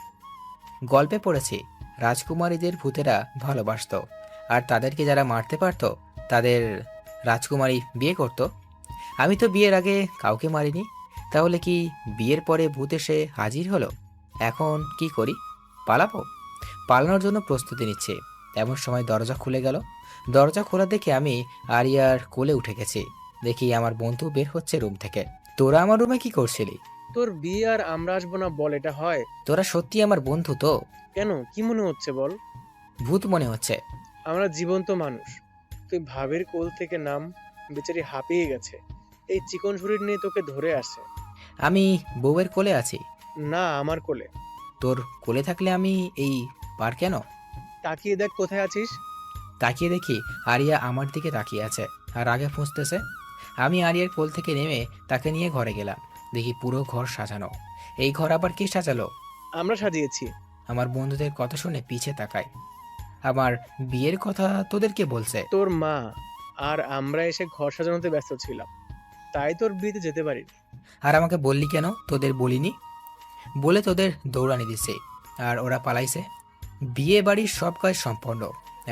গল্পে পড়েছি রাজকুমারীদের ভূতেরা ভালোবাসতো, আর তাদেরকে যারা মারতে পারতো তাদের রাজকুমারী বিয়ে করত। আমি তো বিয়ের আগে কাউকে মারিনি, তাহলে কি বিয়ের পরে ভূত এসে হাজির হলো? এখন কি করি? পালাবো? পালানোর জন্য প্রস্তুতি নিচ্ছি, এমন সময় দরজা খুলে গেল। দরজা খোলা দেখে আমি আরিয়ার কোলে উঠে গেছি। দেখি আমার বন্ধু বের হচ্ছে রুম থেকে। তোরা আমার রুমে কি করছিলি? তোর বিয়ে আর আমরা আসবো না বল, এটা হয়? তোরা সত্যি আমার বন্ধু তো? কেন, কি মনে হচ্ছে বল? ভূত মনে হচ্ছে। আমরা জীবন্ত মানুষ। তুই ভাবের কোল থেকে নাম, বেচারি হাঁপিয়ে গেছে, এই চিকন শরীর নিয়ে তোকে ধরে আসে। আমি বউয়ের কোলে আছি। না, আমার কোলে। তোর কোলে থাকলে আমি এই পার কেন? তাকিয়ে দেখ কোথায় আছিস। তাকিয়ে দেখি আরিয়া আমার দিকে তাকিয়ে আছে আর আগে ফুঁসতেছে। আমি আরিয়ার কোল থেকে নেমে তাকে নিয়ে ঘরে গেলাম। দেখি পুরো ঘর সাজানো। এই ঘর আবার কে সাজালো? আমরা সাজিয়েছি। আমার বন্ধুদের কথা শুনে পিছে তাকাই। আমার বিয়ের কথা তোদেরকে বলছে? তোর মা আর আমরা এসে ঘর সাজানোতে ব্যস্ত ছিলাম, তাই তোর বিয়েতে যেতে পারিনি। আর আমাকে বললি কেন তোদের বলিনি? বলে তোদের দৌড়ানি দিছে আর ওরা পালাইছে। বিয়ে বাড়ির সব কাজ সম্পন্ন,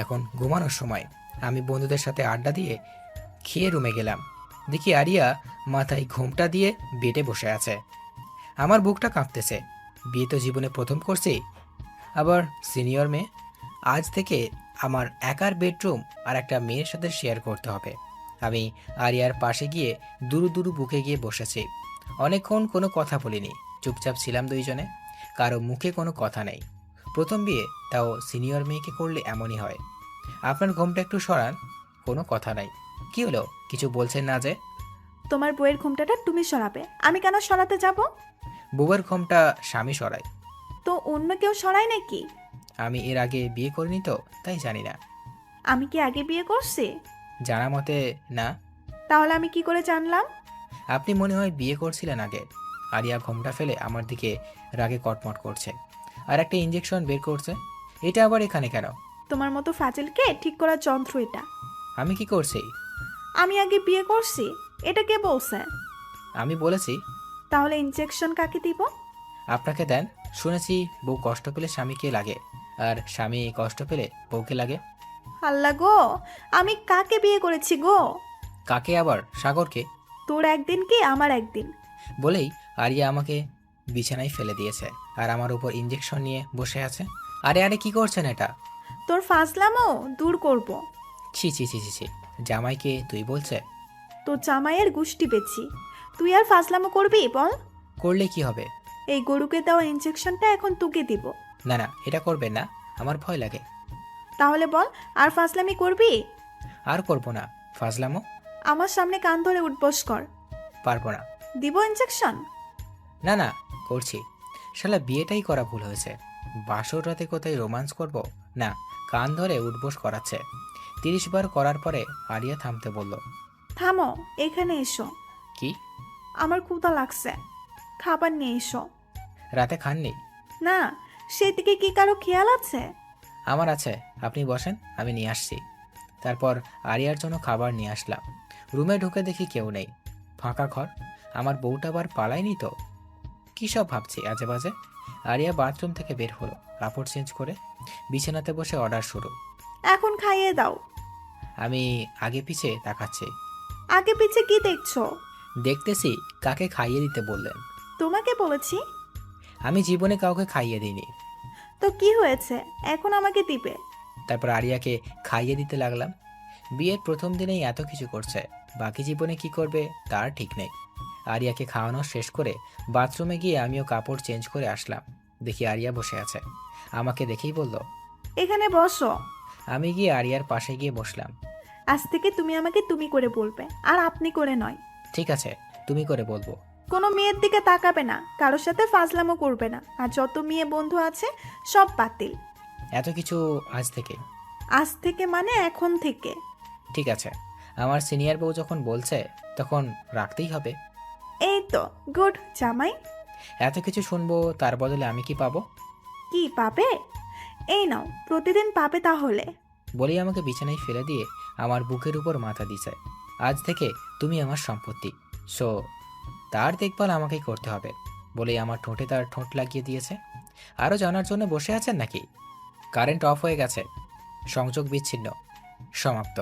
এখন ঘুমানোর সময়। আমি বন্ধুদের সাথে আড্ডা দিয়ে খেয়ে রুমে গেলাম। দেখি আরিয়া মাথায় ঘোমটা দিয়ে বেডে বসে আছে। আমার বুকটা কাঁপতেছে। বিয়ে তো জীবনে প্রথম করছি, আবার সিনিয়র মেয়ে। আজ থেকে আমার একার বেডরুম আর একটা মেয়ের সাথে শেয়ার করতে হবে। আমি আরিয়ার পাশে গিয়ে দুরু দুরু বুকে গিয়ে বসেছি। অনেকক্ষণ কোনো কথা বলিনি, চুপচাপ ছিলাম দুইজনে। কারো মুখে কোনো কথা নেই। প্রথম বিয়ে, তাও সিনিয়র মেয়েকে করলে এমনই হয়। আপনার ঘুমটা একটু সরান। কোনো কথা নাই। কি হলো, কিছু বলছেন না যে? তোমার বইয়ের ঘুমটাটা তুমি সরাবে, আমি কেন সরাতে যাব? বউয়ের ঘুমটা স্বামী সরায়। তো অন্য কেউ সরায় নাকি? আমি এর আগে বিয়ে করিনি তো, তাই জানি না। আমি কি আগে বিয়ে করছি? জানা মতে না। তাহলে আমি কি করে জানলাম? আপনি মনে হয় বিয়ে করছিলেন আগে। আরিয়া ঘোমটা ফেলে আমার দিকে রাগে কটমট করছে আর একটা ইঞ্জেকশন বের করছে। এটা আবার এখানে কেন? তোমার মতো ফাজিলকে ঠিক করার যন্ত্র এটা। আমি কি করছি? আমি আগে বিয়ে করছি, এটা কে বলছে? আমি বলেছি। তাহলে ইনজেকশন কাকে দিব? আপনাকে দেন। শুনেছি বউ কষ্ট পেলে স্বামীকে লাগে, আর স্বামী কষ্ট পেলে বউকে লাগে। আল্লাহ গো, আমি কাকে বিয়ে করেছি গো? কাকে আবার? সাগরকে। তোর একদিন কি আমার একদিন। বলেই আরিয়া আমাকে বিছানায় ফেলে দিয়েছে আর আমার উপর ইঞ্জেকশন নিয়ে বসে আছে। আরে আরে, কি করছেন এটা? তোর ফাজলামও দূর করব। ছি ছি ছি ছি ছি, জামাইকে তুই বলছে? তোর জামাইয়ের গুষ্টি বেচি। তুই আর ফাজলামো করবি বল? করলে কি হবে? এই গরুকে দেওয়া ইনজেকশনটা এখন তোকে দিব। না না, এটা করবেন না, আমার ভয় লাগে। তাহলে বল, আর ফাজলামি করবি? আর করবো না ফাজলামো। আমার সামনে কান ধরে উঠবস কর। পারবো না। দিব ইনজেকশন? না না, করছি। শালা বিয়েটাই করা ভুল হয়েছে। বাসর রাতে কোথায় রোমান্স করব? না, কান ধরে উঠবোস করাচ্ছে। 30 বার করার পরে আরিয়া থামতে বলল। থামো, এখানে এসো। কি? আমার ক্ষুধা লাগছে, খাবার নিয়ে এসো। রাতে খাননি? না, সেদিকে কি কারো খেয়াল আছে? আমার আছে, আপনি বসেন, আমি নিয়ে আসছি। তারপর আরিয়ার জন্য খাবার নিয়ে আসলাম। রুমে ঢুকে দেখি কেউ নেই, ফাঁকা ঘর। আমার বউটা আবার পালায়নি তো? কী সব ভাবছি আজে বাজে। আরিয়া বাথরুম থেকে বের হলো, কাপড় চেঞ্জ করে বিছানাতে বসে অর্ডার শুরু। এখন খাইয়ে দাও। আমি আগে পিছে তাকাচ্ছি। আগে পিছে কি দেখছো? দেখতেছি কাকে খাইয়ে দিতে বললেন। তোমাকে বলেছি। আমি জীবনে কাউকে খাইয়ে দিইনি। তো কি হয়েছে, এখন আমাকে দিবে? তারপর আরিয়াকে খাইয়ে দিতে লাগলাম। বিয়ের প্রথম দিনেই এত কিছু করছে, বাকি জীবনে কি করবে তার ঠিক নেই। আরিয়াকে খাওয়ানো শেষ করে বাথরুমে গিয়ে আমিও কাপড় চেঞ্জ করে আসলাম। দেখি আরিয়া বসে আছে। আমাকে দেখেই বলল, এখানে বসো। আমি গিয়ে আরিয়ার পাশে গিয়ে বসলাম। আজ থেকে তুমি আমাকে তুমি করে বলবে, আর আপনি করে নয়। ঠিক আছে, তুমি করে বলবো। কোনো মেয়ের দিকে তাকাবে না, কারোর সাথে ফাজলামো করবে না, আর যত মেয়ে বন্ধু আছে সব বাতিল। এত কিছু আজ থেকে? আজ থেকে মানে এখন থেকে। ঠিক আছে, আমার সিনিয়র বউ যখন বলছে তখন রাখতেই হবে। এই তো গুড জামাই। এত কিছু শুনবো, তার বদলে আমি কি পাবো? কি পাবে? এই নাও, প্রতিদিন পাবে তাহলে। বলেই আমাকে বিছানায় ফেলে দিয়ে আমার বুকের উপর মাথা দিছে। আজ থেকে তুমি আমার সম্পত্তি, সো তার দেখভাল আমাকেই করতে হবে বলেই আমার ঠোঁটে তার ঠোঁট লাগিয়ে দিয়েছে। আরও জানার জন্য বসে আছেন নাকি? কারেন্ট অফ হয়ে গেছে, সংযোগ বিচ্ছিন্ন, সমাপ্ত।